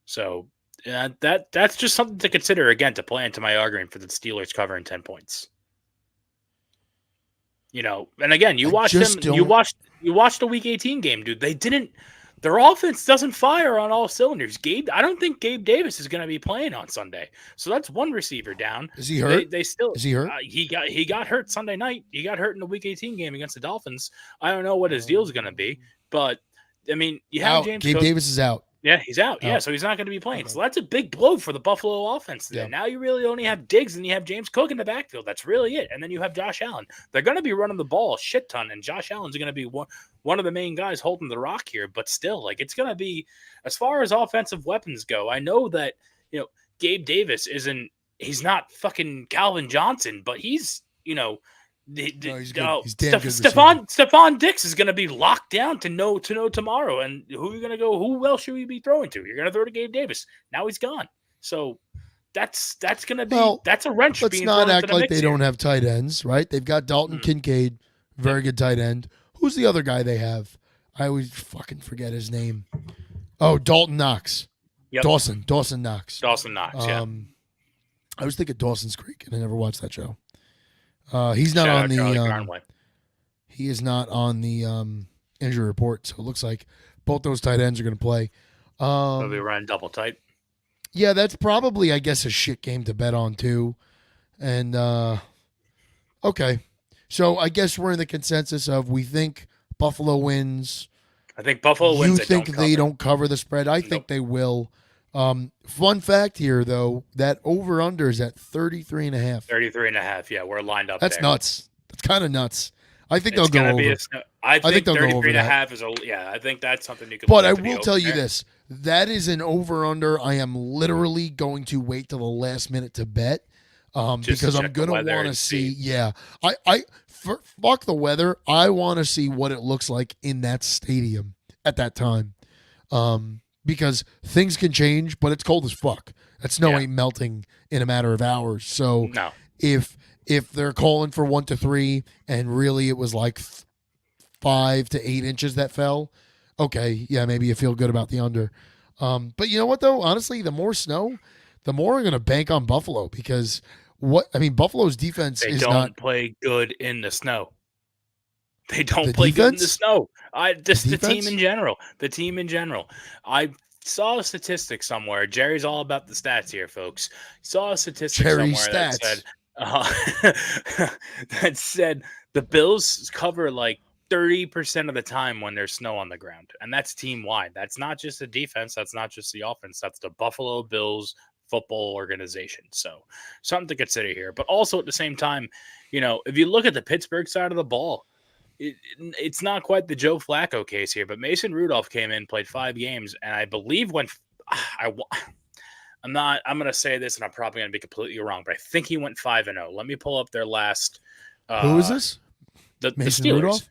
So that's just something to consider, again, to play into my argument for the Steelers covering 10 points. And again, you watched the Week 18 game, dude. Their offense doesn't fire on all cylinders. I don't think Gabe Davis is going to be playing on Sunday. So that's one receiber down. Is he hurt? Is he hurt? He got hurt Sunday night. He got hurt in the Week 18 game against the Dolphins. I don't know what his deal is going to be, but I mean, you have James Gabe Davis is out. Yeah, he's out. Yeah, so he's not going to be playing. Okay. So that's a big blow for the Buffalo offense today. Yeah. Now you really only have Diggs and you have James Cook in the backfield. That's really it. And then you have Josh Allen. They're going to be running the ball a shit ton, and Josh Allen's going to be one of the main guys holding the rock here. But still, it's going to be, as far as offensive weapons go, I know that, Gabe Davis he's not fucking Calvin Johnson, but he's, he's damn good. Stephon Diggs is going to be locked down to know tomorrow. And who are you going to go? Who else should we be throwing to? You're going to throw to Gabe Davis. Now he's gone. So that's going to be that's a wrench. Let's not act like they don't have tight ends, right? They've got Dalton Kincaid, very good tight end. Who's the other guy they have? I always fucking forget his name. Oh, Dalton Knox. Yep. Dawson Knox. Yeah. I was thinking Dawson's Creek, and I never watched that show. He's not on the. He is not on the injury report, so it looks like both those tight ends are going to play. They'll be running double tight. Yeah, that's probably, I guess, a shit game to bet on too. And okay, so I guess we're in the consensus of we think Buffalo wins. I think Buffalo wins. You think they don't cover the spread? I think they will. Fun fact here, though, that over-under is at 33.5. 33.5, yeah, we're lined up. That's there. Nuts. That's kind of nuts. I think they'll go over. I think they'll go over 33.5 is I think that's something you can. But I will tell you this: that is an over/under. I am literally going to wait till the last minute to bet, because I'm gonna want to see. Yeah, fuck the weather. I want to see what it looks like in that stadium at that time. Because things can change, but it's cold as fuck. That snow ain't melting in a matter of hours. So no. if they're calling for 1 to 3 and really it was like 5 to 8 inches that fell, okay, yeah, maybe you feel good about the under. But you know what though? Honestly, the more snow, the more I'm going to bank on Buffalo because Buffalo's defense is not. They don't play good in the snow. They don't play good in the snow. The team in general. I've saw a statistic somewhere. Jerry's all about the stats here, folks. Saw a statistic Jerry somewhere stats. that said the Bills cover like 30% of the time when there's snow on the ground, and that's team wide. That's not just the defense. That's not just the offense. That's the Buffalo Bills football organization. So something to consider here. But also at the same time, if you look at the Pittsburgh side of the ball, it's not quite the Joe Flacco case here, but Mason Rudolph came in, played 5 games, and I believe I'm going to say this, and I'm probably going to be completely wrong, but I think he went 5-0. Let me pull up their last. Who is this? The Mason Steelers. Rudolph?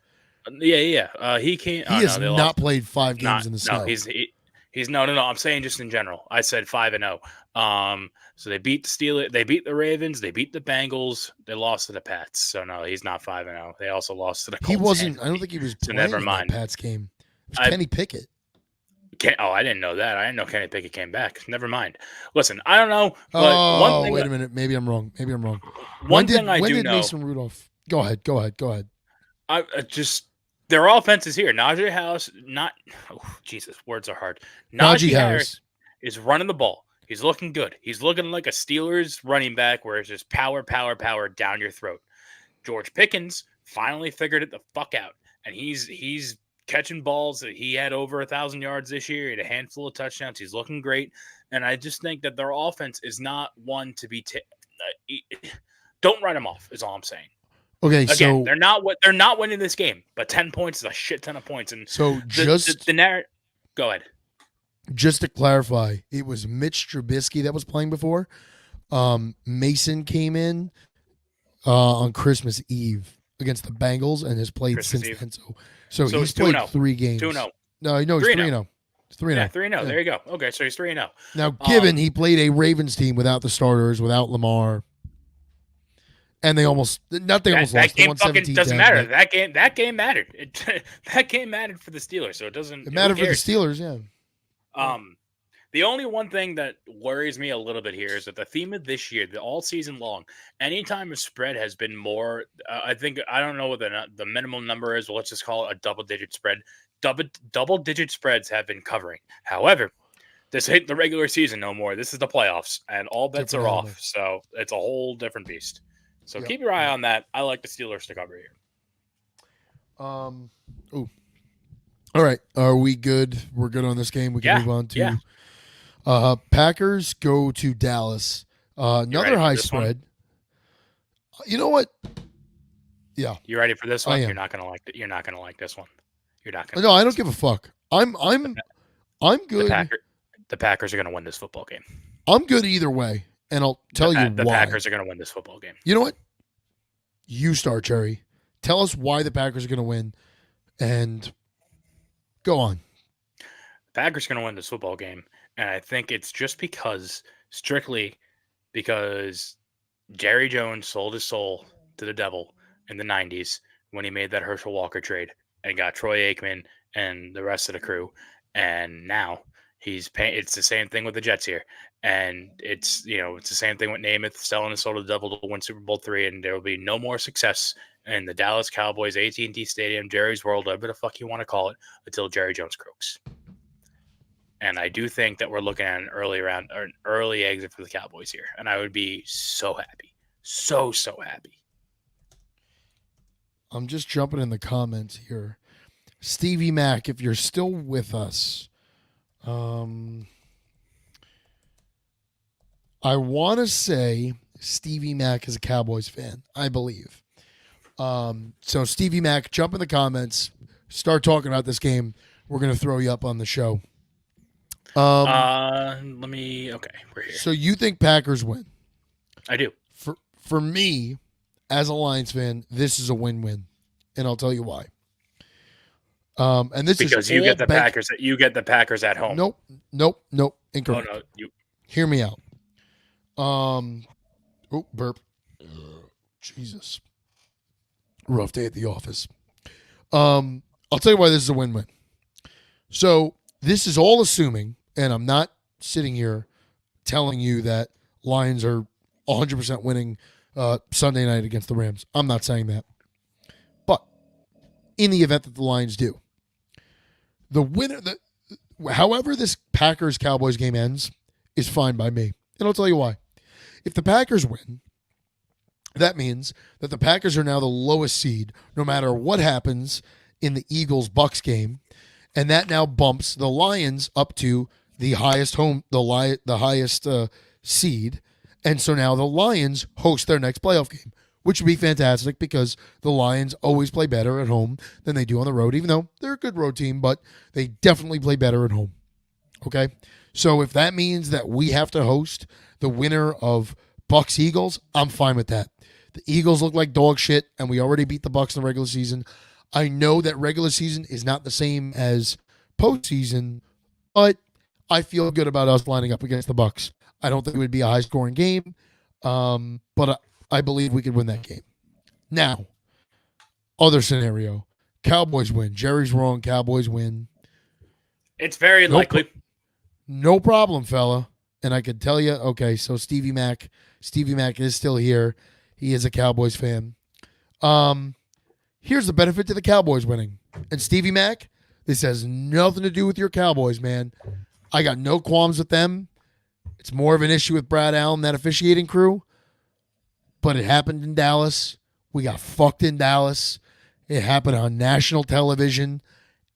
Yeah. He came. He has not played 5 games in the snow. No, he's no. I'm saying just in general. I said 5-0. So they beat the Steelers, they beat the Ravens, they beat the Bengals, they lost to the Pats. So no, he's not 5-0. They also lost to the Colts. He wasn't. I don't think he was playing never mind. In that Pats game. It was Kenny Pickett. I didn't know that. I didn't know Kenny Pickett came back. Never mind. Listen, I don't know. But wait a minute. Maybe I'm wrong. When When did know. Mason Rudolph? Go ahead. I just their offense is here. Najee Harris, Jesus, words are hard. Najee Harris is running the ball. He's looking good. He's looking like a Steelers running back where it's just power down your throat. George Pickens finally figured it the fuck out, and he's catching balls. He had over 1,000 yards this year. He had a handful of touchdowns. He's looking great, and I just think that their offense is not one to be. Don't write them off. Is all I'm saying. Okay, again, so they're not winning this game, but 10 points is a shit ton of points. And so the narrative. Go ahead. Just to clarify, it was Mitch Trubisky that was playing before. Mason came in on Christmas Eve against the Bengals and has played Christmas since Eve. then. So he's played 3 games. 2-0. No, he's 3-0. It's 3-0. Yeah, 3-0. There you go. Okay, so he's 3-0. Now, given he played a Ravens team without the starters, without Lamar, and they almost lost. That game fucking doesn't matter. But that game mattered. That game mattered for the Steelers, so it doesn't. It mattered for the Steelers, yeah. The only one thing that worries me a little bit here is that the theme of this year, all season long, anytime a spread has been more, I don't know what the minimum number is. Well, let's just call it a double-digit spread. Double-digit spreads have been covering. However, this ain't the regular season no more. This is the playoffs, and all bets are off. So it's a whole different beast. So keep your eye on that. I like the Steelers to cover here. All right. Are we good? We're good on this game. We can move on to Packers go to Dallas. Another high spread. You know what? Yeah. You ready for this one? I am. You're not gonna like it. You're not gonna like this one. You're not gonna. No, I don't give a fuck. I'm good. The Packers are gonna win this football game. I'm good either way, and I'll tell you why. The Packers are gonna win this football game. You know what? You start, Jerry. Tell us why the Packers are gonna win, and go on. The Packers are gonna win this football game, and I think it's just strictly because Jerry Jones sold his soul to the devil in the 90s when he made that Herschel Walker trade and got Troy Aikman and the rest of the crew. And now he's paying. It's the same thing with the Jets here. And it's the same thing with Namath selling his soul to the devil to win Super Bowl III. And there will be no more success in the Dallas Cowboys, AT&T Stadium, Jerry's World, whatever the fuck you want to call it, until Jerry Jones croaks. And I do think that we're looking at an early exit for the Cowboys here. And I would be so happy. So happy. I'm just jumping in the comments here. Stevie Mac, if you're still with us, I want to say Stevie Mac is a Cowboys fan, I believe. So Stevie Mac, jump in the comments, start talking about this game. We're going to throw you up on the show. Okay, we're here. So you think Packers win? I do. For me, as a Lions fan, this is a win-win, and I'll tell you why. And this because is you get the Packers. You get the Packers at home. Nope. Incorrect. Oh, no, Hear me out. Burp. Jesus. Rough day at the office. I'll tell you why this is a win-win. So this is all assuming, and I'm not sitting here telling you that Lions are 100% winning Sunday night against the Rams. I'm not saying that. But in the event that the Lions do, the winner, however this Packers-Cowboys game ends is fine by me. And I'll tell you why. If the Packers win, that means that the Packers are now the lowest seed no matter what happens in the Eagles-Bucks game. And that now bumps the Lions up to the highest highest seed. And so now the Lions host their next playoff game, which would be fantastic because the Lions always play better at home than they do on the road, even though they're a good road team, but they definitely play better at home. Okay? So if that means that we have to host the winner of Bucks Eagles, I'm fine with that. The Eagles look like dog shit, and we already beat the Bucks in the regular season. I know that regular season is not the same as postseason, but I feel good about us lining up against the Bucks. I don't think it would be a high-scoring game, but I believe we could win that game. Now, other scenario. Cowboys win. Jerry's wrong. Cowboys win. It's very likely. No problem, fella. And I could tell you, okay, so Stevie Mac is still here. He is a Cowboys fan. Here's the benefit to the Cowboys winning. And Stevie Mac, this has nothing to do with your Cowboys, man. I got no qualms with them. It's more of an issue with Brad Allen, that officiating crew. But it happened in Dallas. We got fucked in Dallas. It happened on national television.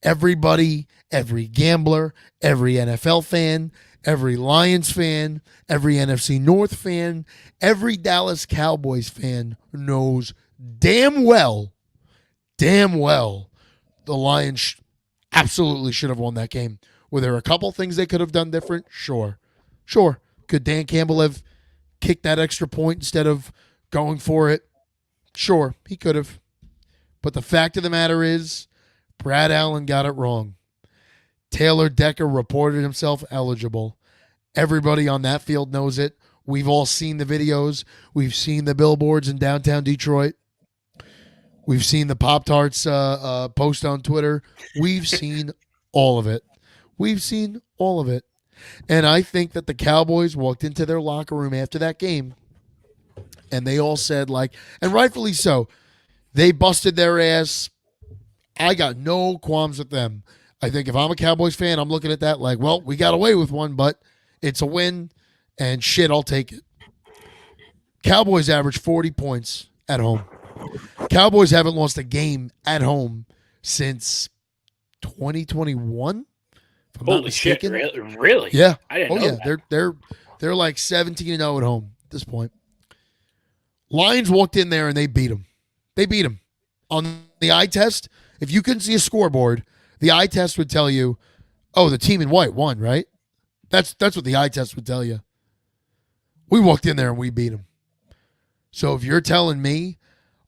Everybody, every gambler, every NFL fan, every Lions fan, every NFC North fan, every Dallas Cowboys fan knows damn well, the Lions absolutely should have won that game. Were there a couple things they could have done different? Sure. Could Dan Campbell have kicked that extra point instead of going for it? Sure, he could have. But the fact of the matter is, Brad Allen got it wrong. Taylor Decker reported himself eligible. Everybody on that field knows it. We've all seen the videos. We've seen the billboards in downtown Detroit. We've seen the Pop-Tarts post on Twitter. We've seen all of it. And I think that the Cowboys walked into their locker room after that game, and they all said, and rightfully so, they busted their ass. I got no qualms with them. I think if I'm a Cowboys fan, I'm looking at that like, well, we got away with one, but it's a win, and shit, I'll take it. Cowboys average 40 points at home. Cowboys haven't lost a game at home since 2021. Holy shit! Really? Yeah. I didn't know that. They're like 17-0 at home at this point. Lions walked in there and they beat them. On the eye test. If you couldn't see a scoreboard, the eye test would tell you, "Oh, the team in white won." Right? That's what the eye test would tell you. We walked in there and we beat them. So if you're telling me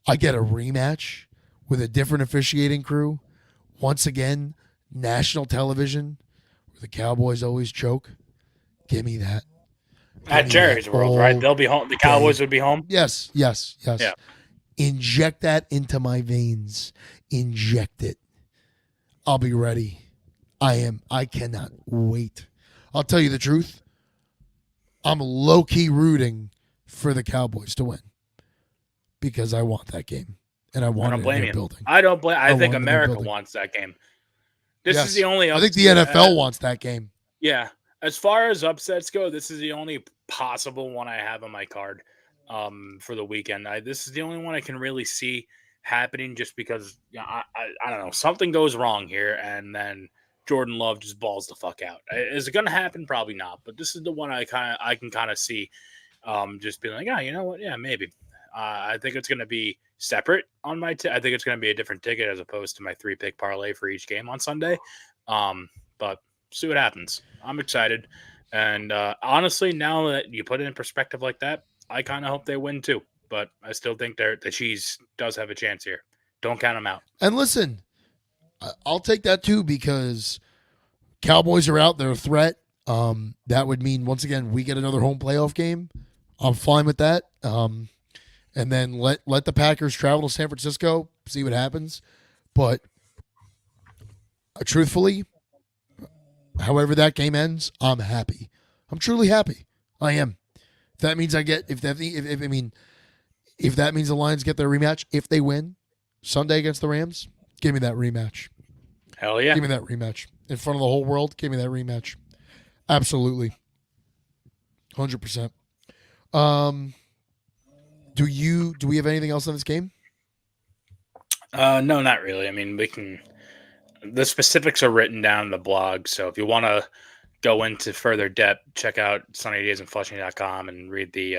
I get a rematch with a different officiating crew, once again, national television, where the Cowboys always choke, give me that. At Jerry's World, right? They'll be home. The Cowboys would be home. Yes. Yeah. Inject that into my veins. Inject it. I'll be ready. I cannot wait. I'll tell you the truth. I'm low-key rooting for the Cowboys to win because I want that game. And I want it in their building. I don't blame. I think America wants that game. This is the only. I think the NFL wants that game. Yeah. As far as upsets go, this is the only possible one I have on my card for the weekend. This is the only one I can really see happening just because I don't know. Something goes wrong here, and then Jordan Love just balls the fuck out. Is it going to happen? Probably not. But this is the one I can kind of see just being like, you know what? Yeah, maybe. I think it's going to be separate on my I think it's going to be a different ticket as opposed to my 3-pick parlay for each game on Sunday. But see what happens. I'm excited. And honestly, now that you put it in perspective like that, I kind of hope they win too. But I still think the cheese does have a chance here. Don't count them out. And listen, I'll take that too because Cowboys are out. They're a threat. That would mean, once again, we get another home playoff game. I'm fine with that. And then let the Packers travel to San Francisco, see what happens. But truthfully, however that game ends, I'm happy. I'm truly happy. I am. If that means if that means the Lions get their rematch, if they win Sunday against the Rams, give me that rematch. Hell yeah. Give me that rematch. In front of the whole world, give me that rematch. Absolutely, 100%. Um, do we have anything else on this game? No, not really. I mean, we can. The specifics are written down in the blog, so if you want to go into further depth, check out sunnydaysandflushing.com and read the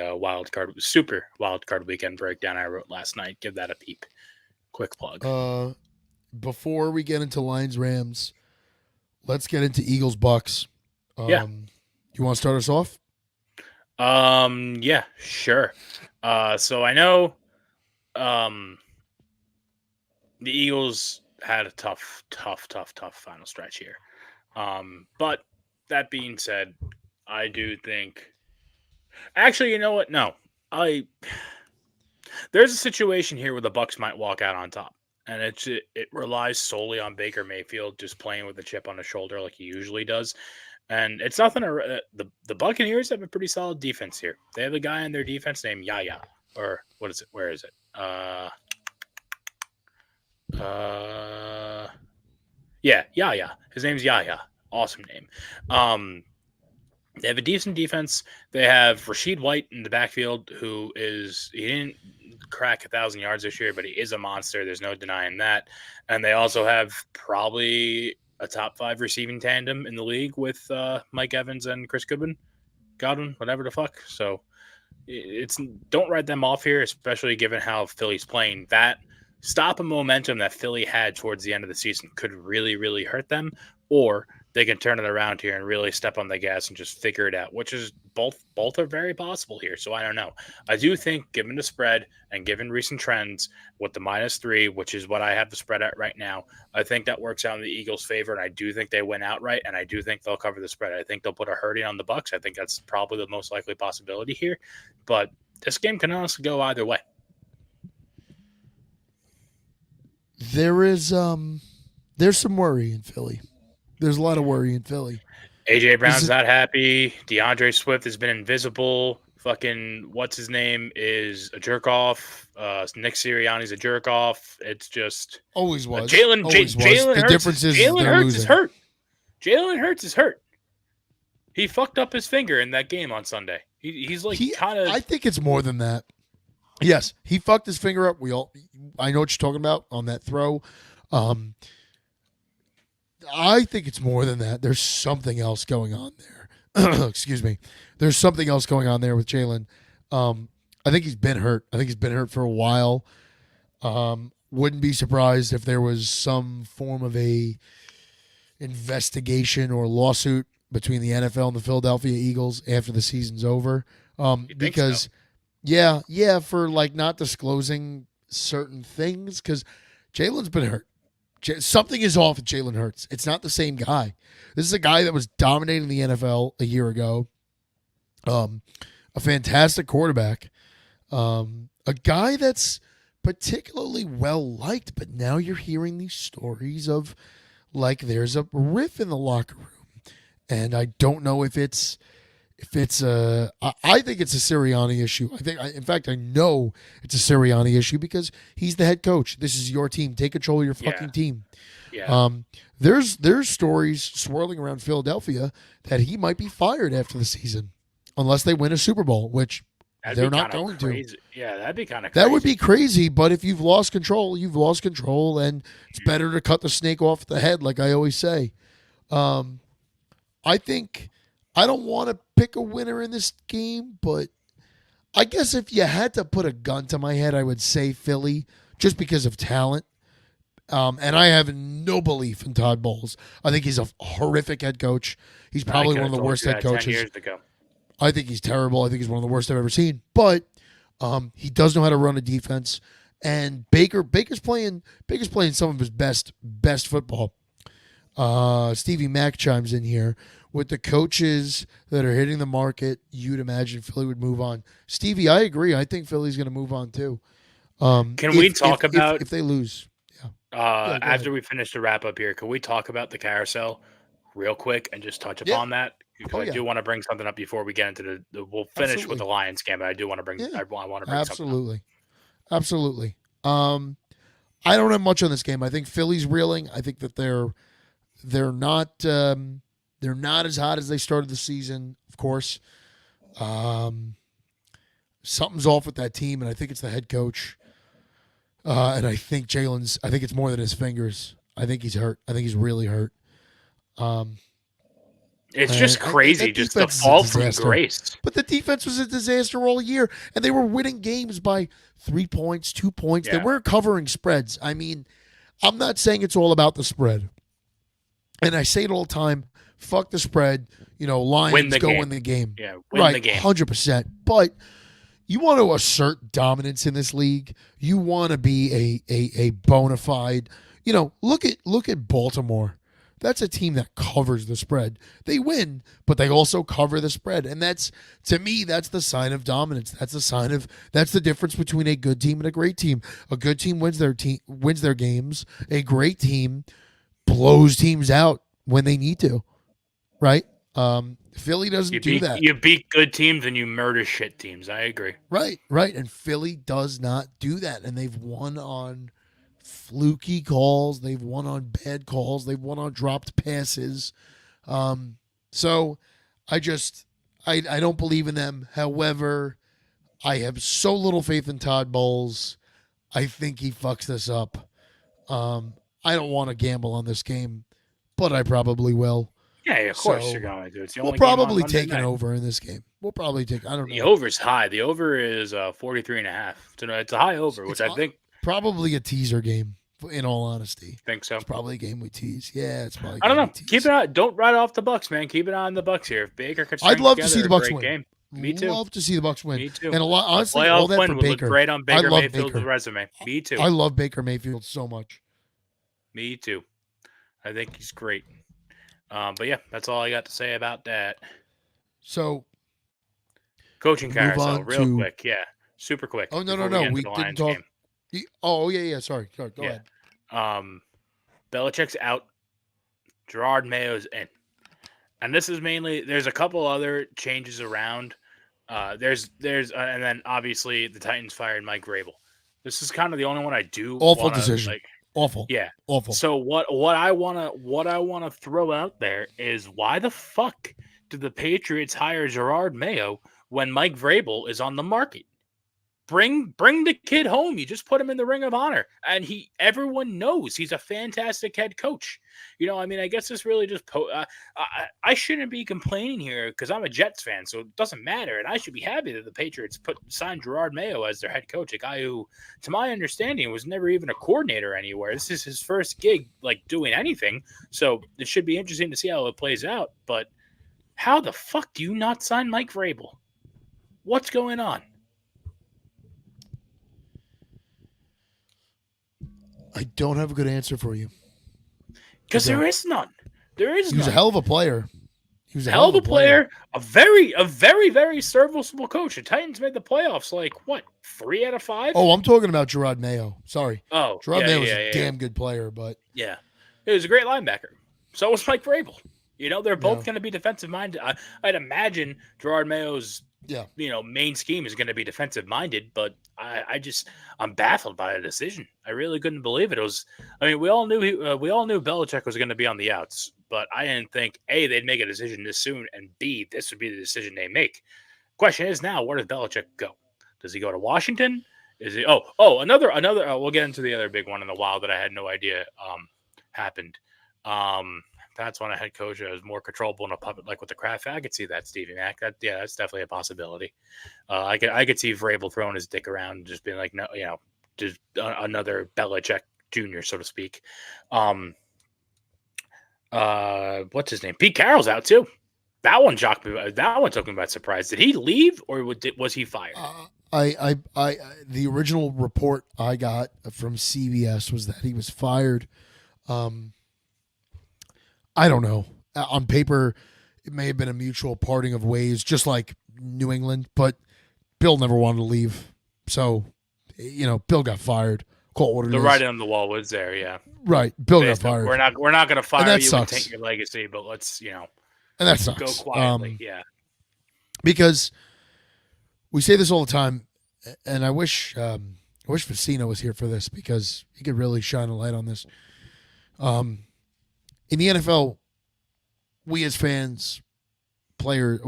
super wild card weekend breakdown I wrote last night. Give that a peep. Quick plug. Uh, Before we get into Lions Rams, let's get into Eagles Bucks. Yeah. You want to start us off? Yeah, sure. So I know, um, the Eagles had a tough final stretch here. But that being said, I do think. Actually, you know what? No, I. There's a situation here where the Bucks might walk out on top, and it relies solely on Baker Mayfield just playing with a chip on his shoulder like he usually does. And it's nothing. The Buccaneers have a pretty solid defense here. They have a guy on their defense named Yaya, or what is it? Where is it? Yeah, Yaya. His name's Yaya. Awesome name. They have a decent defense. They have Rashid White in the backfield, he didn't crack 1,000 yards this year, but he is a monster. There's no denying that. And they also have probably a top 5 receiving tandem in the league with Mike Evans and Chris Godwin, whatever the fuck. So don't write them off here, especially given how Philly's playing. That stop and momentum that Philly had towards the end of the season could really, really hurt them, or they can turn it around here and really step on the gas and just figure it out, which is both are very possible here. So I don't know. I do think, given the spread and given recent trends with the -3, which is what I have the spread at right now, I think that works out in the Eagles' favor, and I do think they win outright, and I do think they'll cover the spread. I think they'll put a hurting on the Bucks. I think that's probably the most likely possibility here, but this game can honestly go either way. There's some worry in Philly. There's a lot of worry in Philly. AJ Brown's not happy. DeAndre Swift has been invisible. Fucking what's his name is a jerk off. Nick Sirianni's a jerk off. It's just always was. Jalen Hurts. The difference is Jalen Hurts losing. is hurt. Jalen Hurts is hurt. He fucked up his finger in that game on Sunday. He's like kind of. I think it's more than that. Yes, he fucked his finger up. I know what you're talking about on that throw. I think it's more than that. There's something else going on there. Excuse me. There's something else going on there with Jalen. I think he's been hurt. I think he's been hurt for a while. Wouldn't be surprised if there was some form of a investigation or lawsuit between the NFL and the Philadelphia Eagles after the season's over. Because, so? yeah, for like not disclosing certain things, because Jalen's been hurt. Something is off with Jalen Hurts. It's not the same guy. This is a guy that was dominating the NFL a year ago. A fantastic quarterback. A guy that's particularly well liked, but now you're hearing these stories of like there's a riff in the locker room. And I don't know if it's I think it's a Sirianni issue. In fact, I know it's a Sirianni issue because he's the head coach. This is your team. Take control of your fucking team. Yeah. There's stories swirling around Philadelphia that he might be fired after the season unless they win a Super Bowl, which they're not going to. Yeah, that'd be kind of crazy. That would be crazy, but if you've lost control, you've lost control, and it's better to cut the snake off the head, like I always say. I think I don't want to pick a winner in this game, but I guess if you had to put a gun to my head, I would say Philly, just because of talent. And I have no belief in Todd Bowles. I think he's a horrific head coach. He's probably one of the worst head coaches. 10 years ago. I think he's terrible. I think he's one of the worst I've ever seen. But he does know how to run a defense. And Baker's playing some of his best football. Stevie Mack chimes in here. With the coaches that are hitting the market, you'd imagine Philly would move on. Stevie, I agree. I think Philly's going to move on too. Can we talk about if they lose? Yeah. After we finish the wrap up here, can we talk about the carousel real quick and just touch upon that? Because I do want to bring something up before we get into we'll finish with the Lions game, but I do want to bring. I want to bring something up. Absolutely. I don't have much on this game. I think Philly's reeling. I think that they're not. They're not as hot as they started the season, of course. Something's off with that team, and I think it's the head coach. And I think I think it's more than his fingers. I think he's hurt. I think he's really hurt. It's just crazy, that just the defense is a fall from disaster. grace. But the defense was a disaster all year, and they were winning games by 3 points, 2 points. They Yeah. weren't covering spreads. I mean, I'm not saying it's all about the spread. And I say it all the time, fuck the spread. Lions Win the game. win the game. Yeah, win Right, the game. 100%. But you want to assert dominance in this league. You want to be a bona fide. Look at Baltimore. That's a team that covers the spread. They win, but they also cover the spread. And to me, that's the sign of dominance. That's the difference between a good team and a great team. A good team wins their games. A great team blows teams out when they need to. Right? Philly doesn't do that. You beat good teams and you murder shit teams. I agree. Right. And Philly does not do that. And they've won on fluky calls. They've won on bad calls. They've won on dropped passes. So I don't believe in them. However, I have so little faith in Todd Bowles. I think he fucks this up. I don't want to gamble on this game, but I probably will. Yeah, of course So, you're going to. It's the We'll only game on probably Monday take an night. over in this game. We'll probably take. I don't The know. over's high. The over is 43.5. So it's a high over, which I think Probably a teaser game. In all honesty, so. it's probably a game we tease. Yeah, it's probably. I don't know. We tease. Keep it on. Don't write off the Bucks, man. Keep it on the Bucks here. If Baker could I'd string love to together see the a Bucks great win. game. Me too. Love to see the Bucks win. Me too. And honestly, playoff all that win for would Baker. look great on Baker love Mayfield's Baker. resume. Me too. I love Baker Mayfield so much. Me too. I think he's great. But yeah, that's all I got to say about that. So Coaching Move carousel, on real to- quick. Yeah, super quick. Oh, no, before no, get into we the didn't Lions talk- game. yeah. Sorry. Go Yeah. ahead. Belichick's out. Gerard Mayo's in. And this is mainly there's a couple other changes around. There's and then obviously the Titans fired Mike Vrabel. This is kind of the only one I do. Awful decision. Awful. Yeah. Awful. So what I wanna throw out there is why the fuck did the Patriots hire Gerard Mayo when Mike Vrabel is on the market? Bring the kid home. You just put him in the Ring of Honor, and everyone knows he's a fantastic head coach. I guess this really just I shouldn't be complaining here because I'm a Jets fan, so it doesn't matter, and I should be happy that the Patriots signed Gerard Mayo as their head coach, a guy who, to my understanding, was never even a coordinator anywhere. This is his first gig, like doing anything, so it should be interesting to see how it plays out. But how the fuck do you not sign Mike Vrabel? What's going on? I don't have a good answer for you. Because there is none. There is He was a none. hell of a player. He was a Hell of a player. A very, very serviceable coach. The Titans made the playoffs 3 out of 5? Oh, I'm talking about Gerard Mayo. Sorry. Oh, Gerard yeah, Mayo was yeah, a yeah. damn good player, but Yeah. He was a great linebacker. So was Mike Vrabel. They're both Yeah. going to be defensive minded. I'd imagine Gerard Mayo's yeah. main scheme is going to be defensive minded, but I'm baffled by the decision. I really couldn't believe it. We all knew Belichick was going to be on the outs, but I didn't think A, they'd make a decision this soon, and B, this would be the decision they make. Question is now, where does Belichick go? Does he go to Washington? Is he another we'll get into the other big one in the wild that I had no idea happened. That's when a head coach was more controllable in a puppet, like with the Kraft. I could see that, Stevie Mack. That's definitely a possibility. I could see Vrabel throwing his dick around, and just being like, no, just another Belichick Jr., so to speak. What's his name? Pete Carroll's out too. That one shocked me. That one took me by surprise. Did he leave or was he fired? The original report I got from CBS was that he was fired. I don't know. On paper, it may have been a mutual parting of ways, just like New England, but Bill never wanted to leave. So, Bill got fired. Call it what it The is. writing on the wall was there, yeah. Right. Bill got fired. We're not going to fire that you sucks. and take your legacy, but let's, And that sucks. go quietly. Yeah. Because we say this all the time, and I wish Vicino was here for this because he could really shine a light on this. In the NFL, we as fans, players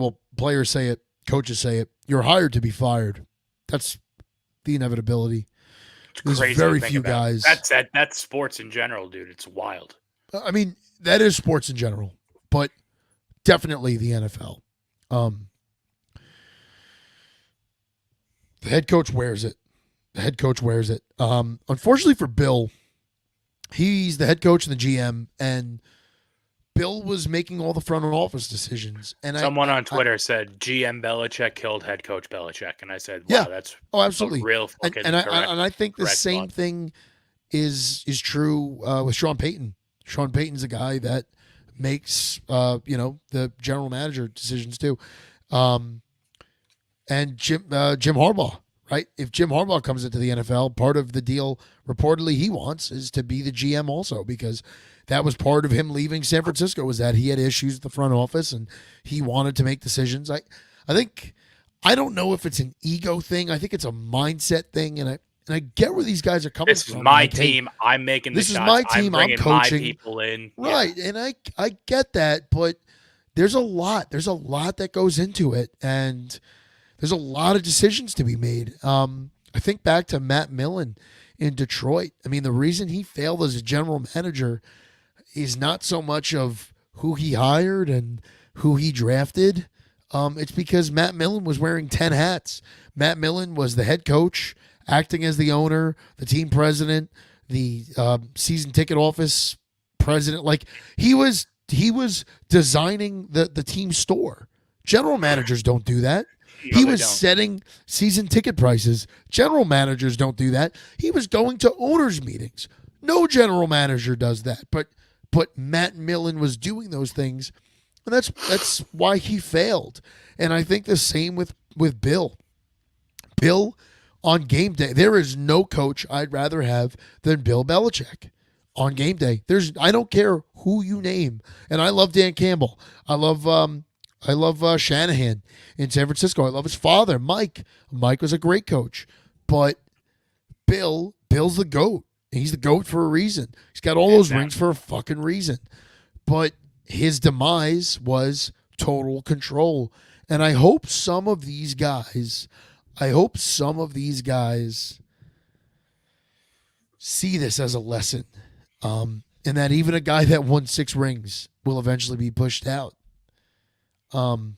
say it, coaches say it. You're hired to be fired. That's the inevitability. It's There's crazy very to think few about. guys. That's sports in general, dude. It's wild. I mean, that is sports in general, but definitely the NFL. The head coach wears it. Unfortunately for Bill, he's the head coach and the GM, and Bill was making all the front office decisions. And Someone on Twitter said GM Belichick killed head coach Belichick, and I said, "Wow, Yeah. that's absolutely. a real fucking And correct." I think the correct same thought. thing is true with Sean Payton. Sean Payton's a guy that makes the general manager decisions too, and Jim Harbaugh. Right? If Jim Harbaugh comes into the NFL, part of the deal reportedly he wants is to be the GM also, because that was part of him leaving San Francisco, was that he had issues with the front office and he wanted to make decisions. I don't know if it's an ego thing. I think it's a mindset thing, and I get where these guys are coming This from. is my Like, hey, team. I'm making the this is shots. my team. I'm bringing coaching. my people in. Right. Yeah. And I get that, but there's a lot that goes into it, and there's a lot of decisions to be made. I think back to Matt Millen in Detroit. I mean, the reason he failed as a general manager is not so much of who he hired and who he drafted. It's because Matt Millen was wearing 10 hats. Matt Millen was the head coach, acting as the owner, the team president, the season ticket office president. Like, he was designing the team store. General managers don't do that. He was setting season ticket prices. General managers don't do that. He was going to owners' meetings. No general manager does that. But Matt Millen was doing those things, and that's why he failed. And I think the same with Bill. Bill, on game day, there is no coach I'd rather have than Bill Belichick. On game day, I don't care who you name, and I love Dan Campbell. I love Shanahan in San Francisco. I love his father, Mike. Mike was a great coach. But Bill's the GOAT. He's the GOAT for a reason. He's got all those rings for a fucking reason. But his demise was total control. And I hope some of these guys see this as a lesson. And that even a guy that won 6 rings will eventually be pushed out. And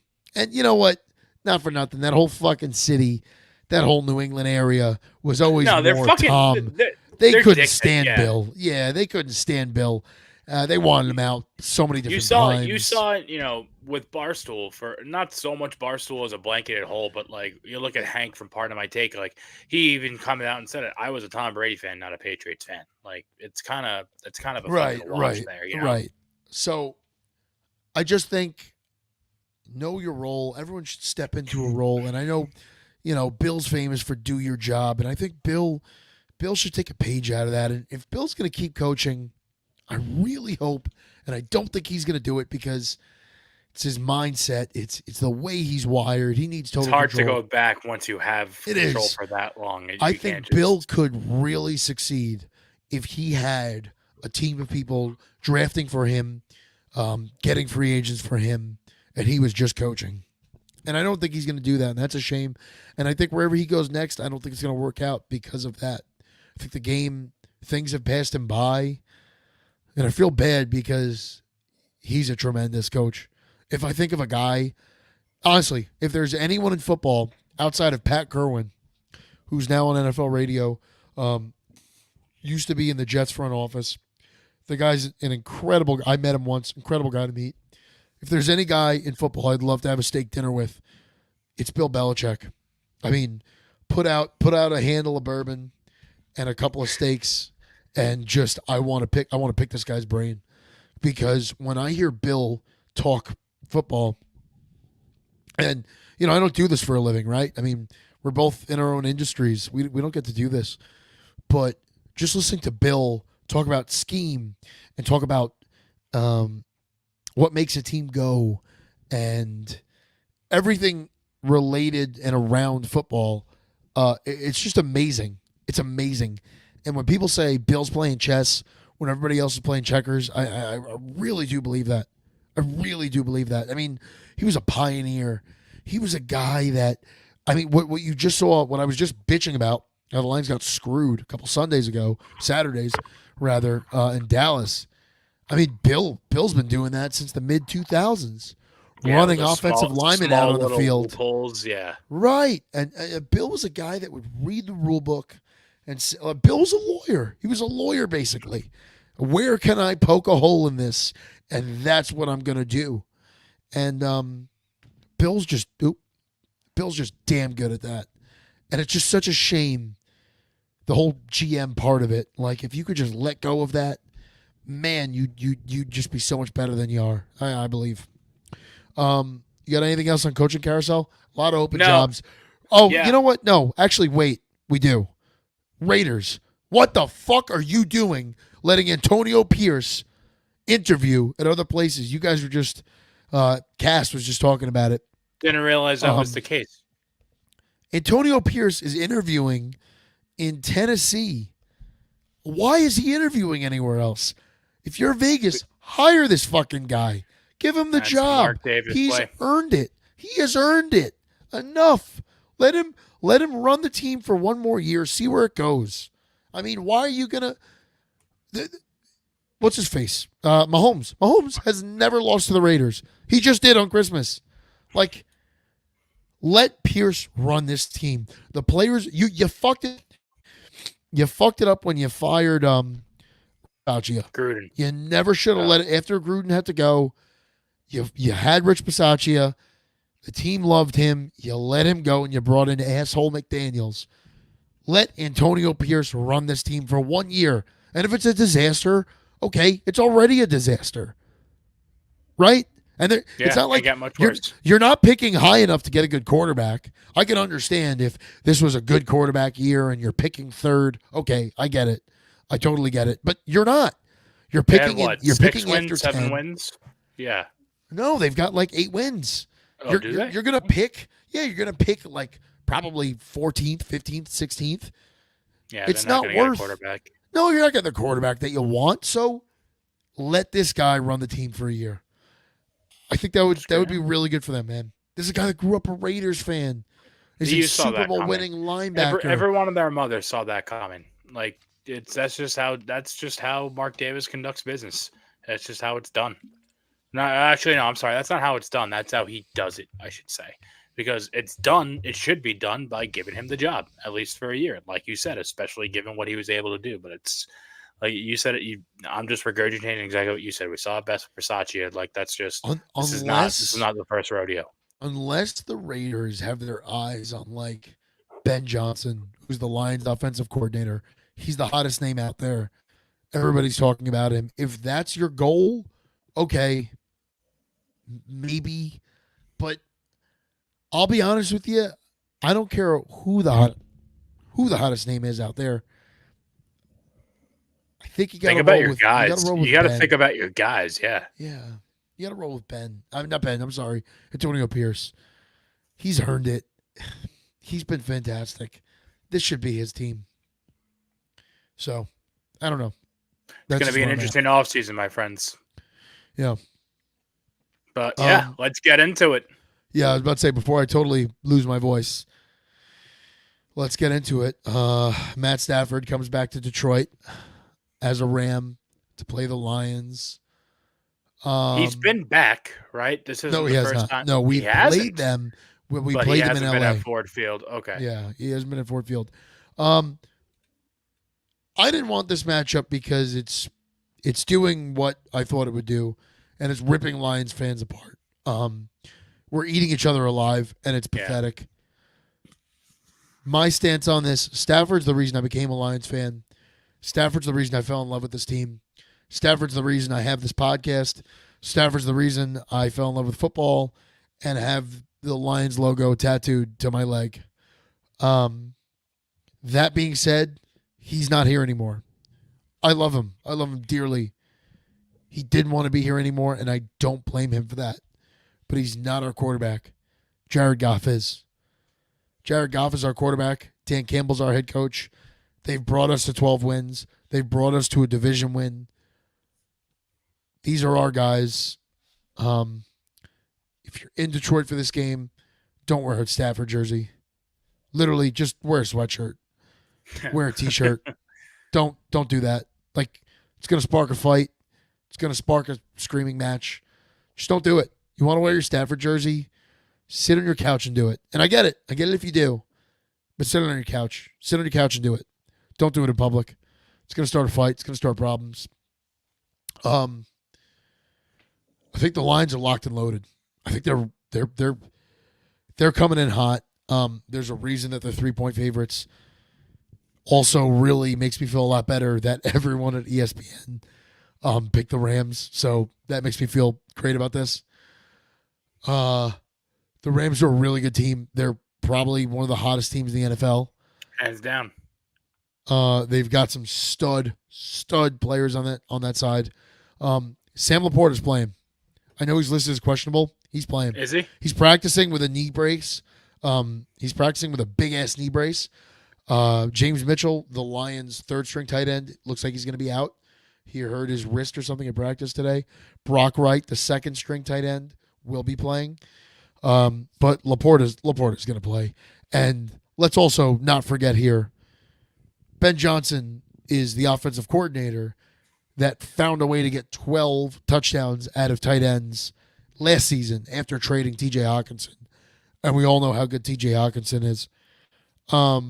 you know what? Not for nothing. That whole fucking city, that whole New England area was always more Tom. They couldn't stand Bill. Yeah, they couldn't stand Bill. They wanted him out so many different times. You saw it, with Barstool, for not so much Barstool as a blanketed whole, but like you look at Hank from Part of My Take, like he even coming out and said it. I was a Tom Brady fan, not a Patriots fan. Like it's kind of a right there, right. So I just think, know your role. Everyone should step into a role. And I know, Bill's famous for do your job. And I think Bill should take a page out of that. And if Bill's going to keep coaching, I really hope, and I don't think he's going to do it because it's his mindset. It's the way he's wired. He needs total control. It's hard to go back once you have control for that long. I think Bill could really succeed if he had a team of people drafting for him, getting free agents for him, and he was just coaching. And I don't think he's going to do that, and that's a shame. And I think wherever he goes next, I don't think it's going to work out because of that. I think things have passed him by, and I feel bad because he's a tremendous coach. If I think of a guy, honestly, if there's anyone in football outside of Pat Kerwin, who's now on NFL radio, used to be in the Jets front office, the guy's an incredible guy. I met him once, incredible guy to meet. If there's any guy in football I'd love to have a steak dinner with, it's Bill Belichick. I mean, put out a handle of bourbon and a couple of steaks, and just I want to pick this guy's brain, because when I hear Bill talk football, and I don't do this for a living, right? I mean, we're both in our own industries. We don't get to do this, but just listening to Bill talk about scheme and talk about what makes a team go and everything related and around football, it's just amazing. It's amazing. And when people say Bill's playing chess when everybody else is playing checkers, I really do believe that. I really do believe that. I mean, he was a pioneer. He was a guy that, I mean, what you just saw, what I was just bitching about, how the Lions got screwed a couple Saturdays rather, in Dallas. I mean, Bill's been doing that since the mid 2000s, Yeah, with running those offensive linemen out small on the little field. loopholes. Yeah, Right, and Bill was a guy that would read the rule book, and Bill was a lawyer. He was a lawyer basically. Where can I poke a hole in this? And that's what I'm gonna do. And Bill's just Bill's just damn good at that. And it's just such a shame, the whole GM part of it. Like if you could just let go of that, man, you'd just be so much better than you are. I believe. You got anything else on coaching carousel? A lot of open jobs. Oh, Yeah. You know what? No, actually, wait. We do. Raiders. What the fuck are you doing letting Antonio Pierce interview at other places? You guys were just, Cass was just talking about it. Didn't realize that was the case. Antonio Pierce is interviewing in Tennessee. Why is he interviewing anywhere else? If you're Vegas, hire this fucking guy. Give him the That's job. Mark Davis He's play. earned it. He has earned it. Enough. Let him run the team for one more year. See where it goes. I mean, why are you gonna? What's his face? Mahomes. Mahomes has never lost to the Raiders. He just did on Christmas. Like, let Pierce run this team. The players, you fucked it. You fucked it up when you fired Bisaccia. Gruden. You never should have let it after Gruden had to go. You had Rich Bisaccia. The team loved him. You let him go, and you brought in asshole McDaniels. Let Antonio Pierce run this team for 1 year. And if it's a disaster, okay, it's already a disaster. Right? And it's not like got much worse. you're not picking high enough to get a good quarterback. I can understand if this was a good quarterback year and you're picking third. Okay, I get it. I totally get it. But you're not. You're picking you're 6 picking wins, after 7 10. wins. Yeah. No, they've got like 8 wins. Oh, do they? You're gonna pick. Yeah, you're gonna pick like probably 14th, 15th, 16th. Yeah, It's they're not gonna get a worth. quarterback. No, you're not getting the quarterback that you want. So let this guy run the team for a year. I think that would be really good for them, man. This is a guy that grew up a Raiders fan. He's You a saw Super that Bowl coming. winning linebacker. Every one of their mothers saw that coming. Like that's just how Mark Davis conducts business. That's just how it's done. No, actually, no. I'm sorry. That's not how it's done. That's how he does it. I should say, because it's done. It should be done by giving him the job at least for a year, like you said, especially given what he was able to do. But it's like you said it. I'm just regurgitating exactly what you said. We saw it best for Versace. Like that's just this is not the first rodeo. Unless the Raiders have their eyes on like Ben Johnson, who's the Lions offensive coordinator. He's the hottest name out there. Everybody's talking about him. If that's your goal, okay, maybe. But I'll be honest with you, I don't care who the hottest name is out there. I think you got to think about roll your with guys. You got to Ben. think about your guys. Yeah. Yeah, you got to roll with Ben. I'm not Ben. I'm sorry, Antonio Pierce. He's earned it. He's been fantastic. This should be his team. So, I don't know. It's going to be an interesting offseason, my friends. Yeah. But yeah, let's get into it. Yeah, I was about to say, before I totally lose my voice, let's get into it. Matt Stafford comes back to Detroit as a Ram to play the Lions. He's been back, right? This isn't the first time. No, we played them. We but played he them in hasn't LA. been at Ford Field. Okay. Yeah, he hasn't been at Ford Field. I didn't want this matchup because it's doing what I thought it would do, and it's ripping Lions fans apart. We're eating each other alive, and it's pathetic. My stance on this, Stafford's the reason I became a Lions fan. Stafford's the reason I fell in love with this team. Stafford's the reason I have this podcast. Stafford's the reason I fell in love with football and have the Lions logo tattooed to my leg. That being said, he's not here anymore. I love him. I love him dearly. He didn't want to be here anymore, and I don't blame him for that. But he's not our quarterback. Jared Goff is. Jared Goff is our quarterback. Dan Campbell's our head coach. They've brought us to 12 wins. They've brought us to a division win. These are our guys. Um, if you're in Detroit for this game, don't wear a Stafford jersey. Literally, just wear a sweatshirt, wear a t-shirt. Don't do that. Like, it's gonna spark a fight. It's gonna spark a screaming match. Just don't do it. You want to wear your Stafford jersey? Sit on your couch and do it. And I get it. I get it if you do. But sit on your couch. Sit on your couch and do it. Don't do it in public. It's going to start a fight. It's going to start problems. I think the lines are locked and loaded. I think they're coming in hot. There's a reason that they're 3-point favorites. Also, really makes me feel a lot better that everyone at ESPN picked the Rams. So that makes me feel great about this. The Rams are a really good team. They're probably one of the hottest teams in the NFL. Hands down. They've got some stud players on that side. Sam Laporte is playing. I know he's listed as questionable. He's playing. Is he? He's practicing with a knee brace. He's practicing with a big ass knee brace. James Mitchell, the Lions' third string tight end, looks like he's going to be out. He hurt his wrist or something in practice today. Brock Wright, the second string tight end, will be playing. But Laporte is going to play. And let's also not forget here, Ben Johnson is the offensive coordinator that found a way to get 12 touchdowns out of tight ends last season after trading TJ Hawkinson. And we all know how good TJ Hawkinson is. I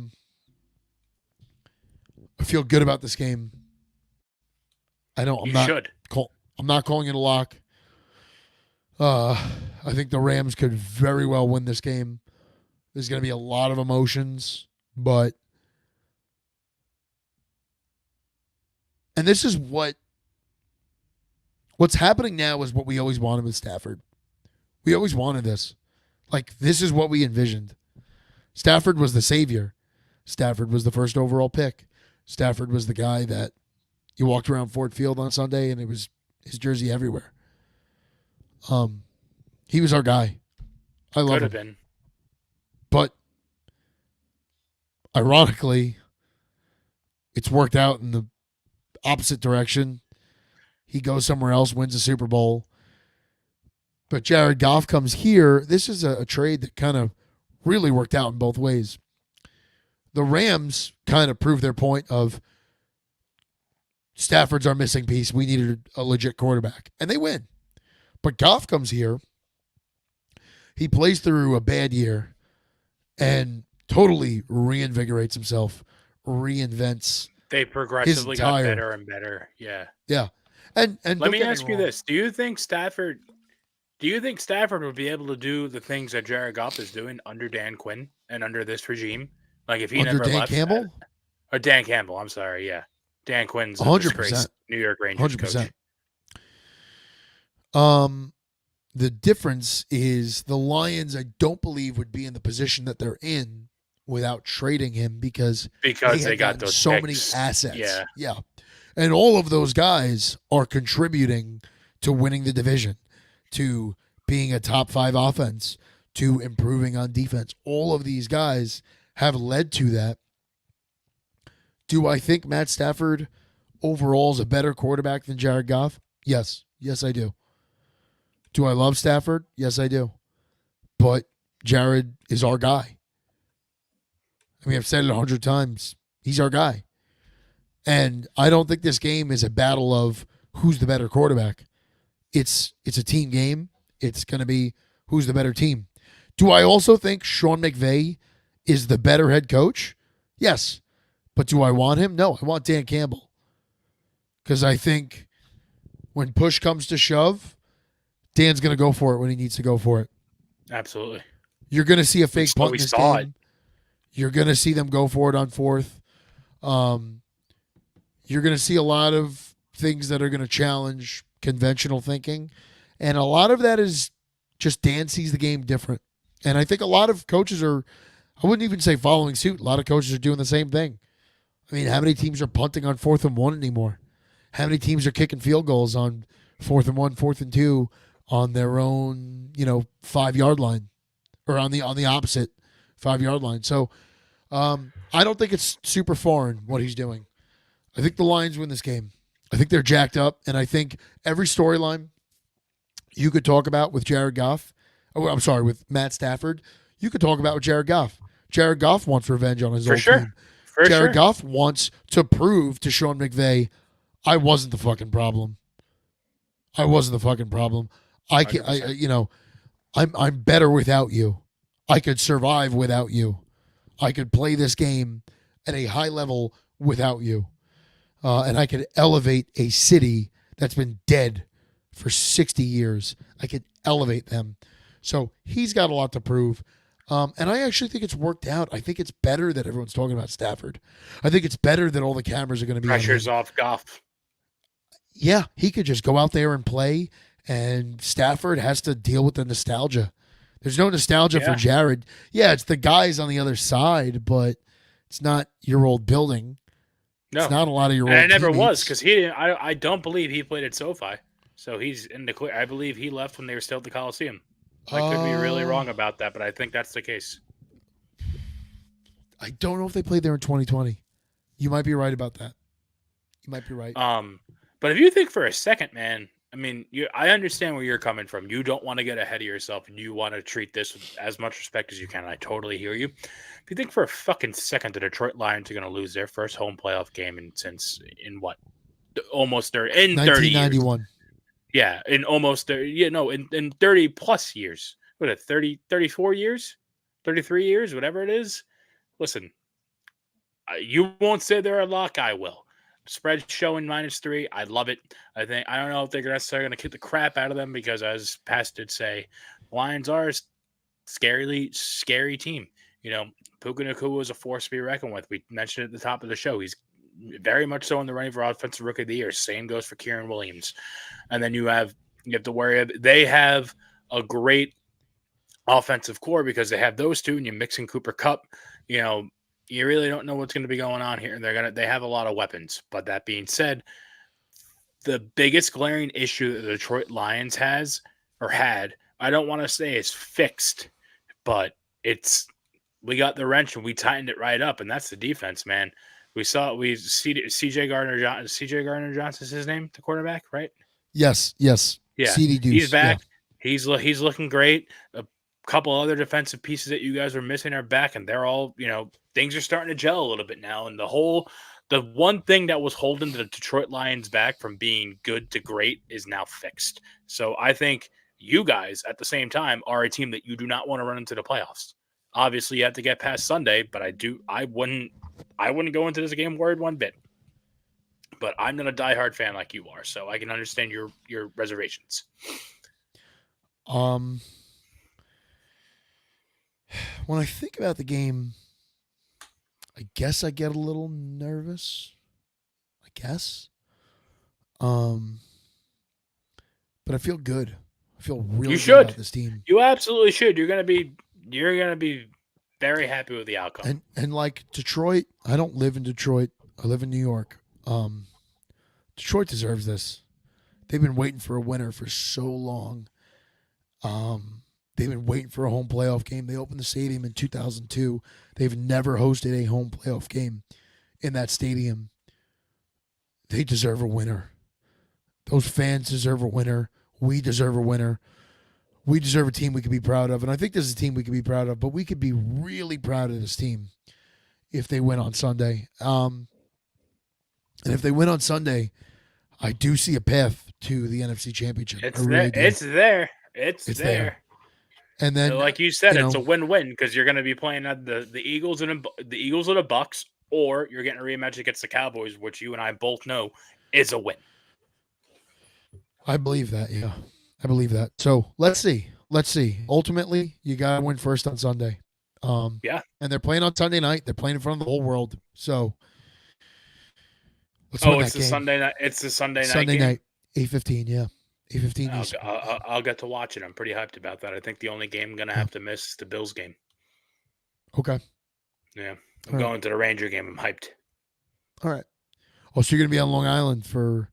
feel good about this game. I'm not calling it a lock. I think the Rams could very well win this game. There's going to be a lot of emotions, but and this is what's happening now is what we always wanted with Stafford. We always wanted this. Like, this is what we envisioned. Stafford was the savior. Stafford was the first overall pick. Stafford was the guy that you walked around Ford Field on Sunday and it was his jersey everywhere. He was our guy. I love him. Could have been. But ironically, it's worked out in the opposite direction. He goes somewhere else, wins a Super Bowl. But Jared Goff comes here. This is a trade that kind of really worked out in both ways. The Rams kind of proved their point of Stafford's our missing piece. We needed a legit quarterback. And they win. But Goff comes here. He plays through a bad year and totally reinvigorates himself, reinvents. They progressively got better and better. Yeah. Yeah. And let me ask you this. Do you think Stafford would be able to do the things that Jared Goff is doing under Dan Quinn and under this regime? Like if he under never Dan left. Campbell? Or Dan Campbell, I'm sorry, yeah. Dan Quinn's a 100%. disgraced New York Rangers 100%. coach. The difference is the Lions, I don't believe, would be in the position that they're in without trading him because they got those so picks. many assets. Yeah. And all of those guys are contributing to winning the division, to being a top 5 offense, to improving on defense. All of these guys have led to that. Do I think Matt Stafford overall is a better quarterback than Jared Goff? Yes. Yes, I do. Do I love Stafford? Yes, I do. But Jared is our guy. I mean, I've said it 100 times. He's our guy. And I don't think this game is a battle of who's the better quarterback. It's a team game. It's going to be who's the better team. Do I also think Sean McVay is the better head coach? Yes. But do I want him? No, I want Dan Campbell. Because I think when push comes to shove, Dan's going to go for it when he needs to go for it. Absolutely. You're going to see a fake punt in this game. It. You're going to see them go for it on fourth. You're going to see a lot of things that are going to challenge conventional thinking. And a lot of that is just Dan sees the game different. And I think a lot of coaches are, I wouldn't even say following suit. A lot of coaches are doing the same thing. I mean, how many teams are punting on 4th and 1 anymore? How many teams are kicking field goals on 4th and 1, 4th and 2 on their own, 5-yard line or on the opposite 5-yard line? So I don't think it's super foreign what he's doing. I think the Lions win this game. I think they're jacked up, and I think every storyline you could talk about with Jared Goff. Oh, I'm sorry, with Matt Stafford. You could talk about with Jared Goff. Jared Goff wants revenge on his For old sure. team. For Jared sure. Goff wants to prove to Sean McVay, I wasn't the fucking problem. I wasn't the fucking problem. I can, I 100%. you know, I'm better without you. I could survive without you. I could play this game at a high level without you, and I could elevate a city that's been dead for 60 years. I could elevate them. So he's got a lot to prove. And I actually think it's worked out. I think it's better that everyone's talking about Stafford. I think it's better that all the cameras are going to be on Pressure's him. off Goff. Yeah, he could just go out there and play, and Stafford has to deal with the nostalgia. There's no nostalgia for Yeah. Jared. Yeah, it's the guys on the other side, but it's not your old building. No. It's not a lot of your And old it never was teammates. because he didn't. I don't believe he played at SoFi. So he's in the clear. I believe he left when they were still at the Coliseum. I could be really Uh, wrong about that, but I think that's the case. I don't know if they played there in 2020. You might be right about that. You might be right. But if you think for a second, man, I mean, I understand where you're coming from. You don't want to get ahead of yourself, and you want to treat this with as much respect as you can. I totally hear you. If you think for a fucking second the Detroit Lions are going to lose their first home playoff game in what almost 30 years. 1991. Yeah, in almost 30, in 30 plus years. What, 30, 34 years? 33 years, whatever it is. Listen, you won't say they're a lock. I will. Spread showing -3. I love it. I don't know if they're necessarily going to kick the crap out of them because, as Past did say, Lions are a scary team. Puka Nacua is a force to be reckoned with. We mentioned at the top of the show. He's very much so in the running for Offensive Rookie of the Year. Same goes for Kieran Williams. And then you have to worry. They have a great offensive core because they have those two, and you mix in Cooper Kupp. You really don't know what's going to be going on here. They have a lot of weapons. But that being said, the biggest glaring issue that the Detroit Lions had, I don't want to say is fixed, but we got the wrench and we tightened it right up, and that's the defense, man. CJ Gardner Johnson's his name, the quarterback, right? Yes. Yeah, CD he's Deuce. back. Yeah. He's looking great. A couple other defensive pieces that you guys were missing are back, and they're all things are starting to gel a little bit now. And the one thing that was holding the Detroit Lions back from being good to great is now fixed. So I think you guys at the same time are a team that you do not want to run into the playoffs. Obviously, you have to get past Sunday, but I wouldn't go into this game worried one bit. But I'm not a diehard fan like you are, so I can understand your reservations. When I think about the game, I guess I get a little nervous. I guess. But I feel good. I feel really good about this team. You absolutely should. You're gonna be very happy with the outcome. And like Detroit, I don't live in Detroit. I live in New York. Detroit deserves this. They've been waiting for a winner for so long. They've been waiting for a home playoff game. They opened the stadium in 2002. They've never hosted a home playoff game in that stadium. They deserve a winner. Those fans deserve a winner. We deserve a winner. We deserve a team we can be proud of. And I think this is a team we can be proud of, but we could be really proud of this team if they win on Sunday. And if they win on Sunday, I do see a path to the NFC Championship. It's really there. It's there. It's there. And then, like you said, it's a win-win because you're going to be playing the Eagles and the Eagles or the Bucks, or you're getting a rematch against the Cowboys, which you and I both know is a win. I believe that. Yeah, I believe that. So let's see. Ultimately, you got to win first on Sunday. Yeah. And they're playing on Sunday night. They're playing in front of the whole world. So let's win that game. Sunday night. It's the Sunday night, 8:15. Yeah, 8:15. I'll get to watch it. I'm pretty hyped about that. I think the only game I'm gonna have to miss is the Bills game. Okay. Yeah, I'm going to the Ranger game. I'm hyped. All right. Oh, so you're gonna be on Long Island or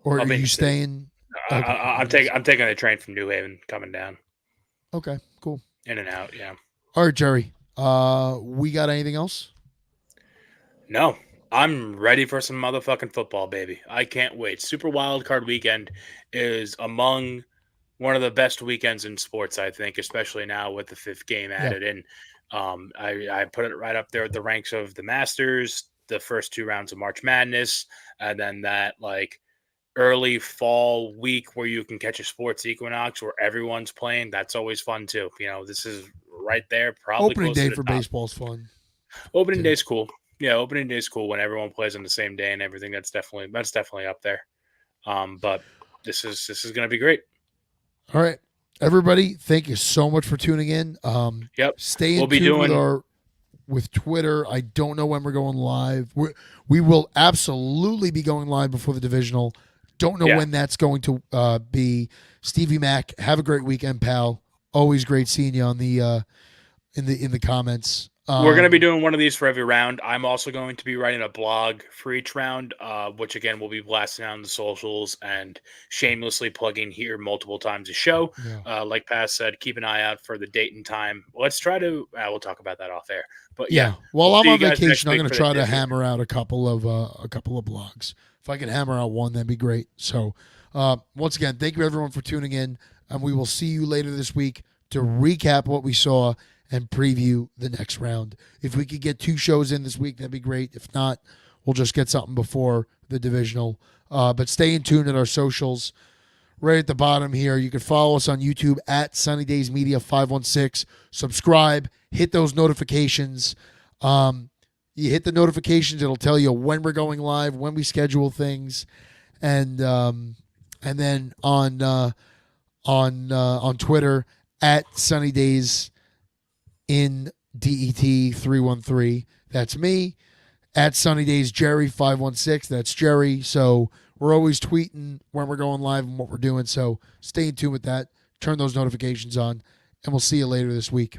are you staying? Okay. I'm taking a train from New Haven coming down. Okay, cool. In and out, yeah. All right, Jerry. We got anything else? No. I'm ready for some motherfucking football, baby. I can't wait. Super Wild Card Weekend is among one of the best weekends in sports, I think, especially now with the fifth game Yeah. added in. I put it right up there with the ranks of the Masters, the first two rounds of March Madness, and then that like early fall week where you can catch a sports equinox where everyone's playing. That's always fun too. This is right there, probably Opening close day to the for top. baseball's fun Opening too. day's cool. Yeah, opening day's cool when everyone plays on the same day and everything. That's definitely up there. But this is gonna be great. All right, everybody, thank you so much for tuning in. Yep. Stay We'll in be tune with doing Twitter. I don't know when we're going live. We will absolutely be going live before the divisional. Don't know yeah. when that's going to be. Stevie Mac, have a great weekend, pal. Always great seeing you on the in the comments. We're going to be doing one of these for every round. I'm also going to be writing a blog for each round, which again will be blasting out on the socials and shamelessly plugging here multiple times a show. Yeah. Like Paz said, keep an eye out for the date and time. Let's try to. We'll talk about that off air. But yeah, Yeah. While we'll I'm see you on guys next vacation, I'm week going to for the try to Divi. hammer out a couple of blogs. If I can hammer out one, that'd be great. So, once again, thank you everyone for tuning in, and we will see you later this week to recap what we saw and preview the next round. If we could get 2 shows in this week, that'd be great. If not, we'll just get something before the divisional. But stay in tune at our socials. Right at the bottom here, you can follow us on YouTube at Sunny Days Media 516. Subscribe, hit those notifications. You hit the notifications; it'll tell you when we're going live, when we schedule things, and then on Twitter at Sunny Days in DET 313. That's me. At Sunny Days Jerry 516. That's Jerry. So we're always tweeting when we're going live and what we're doing. So stay in tune with that. Turn those notifications on, and we'll see you later this week.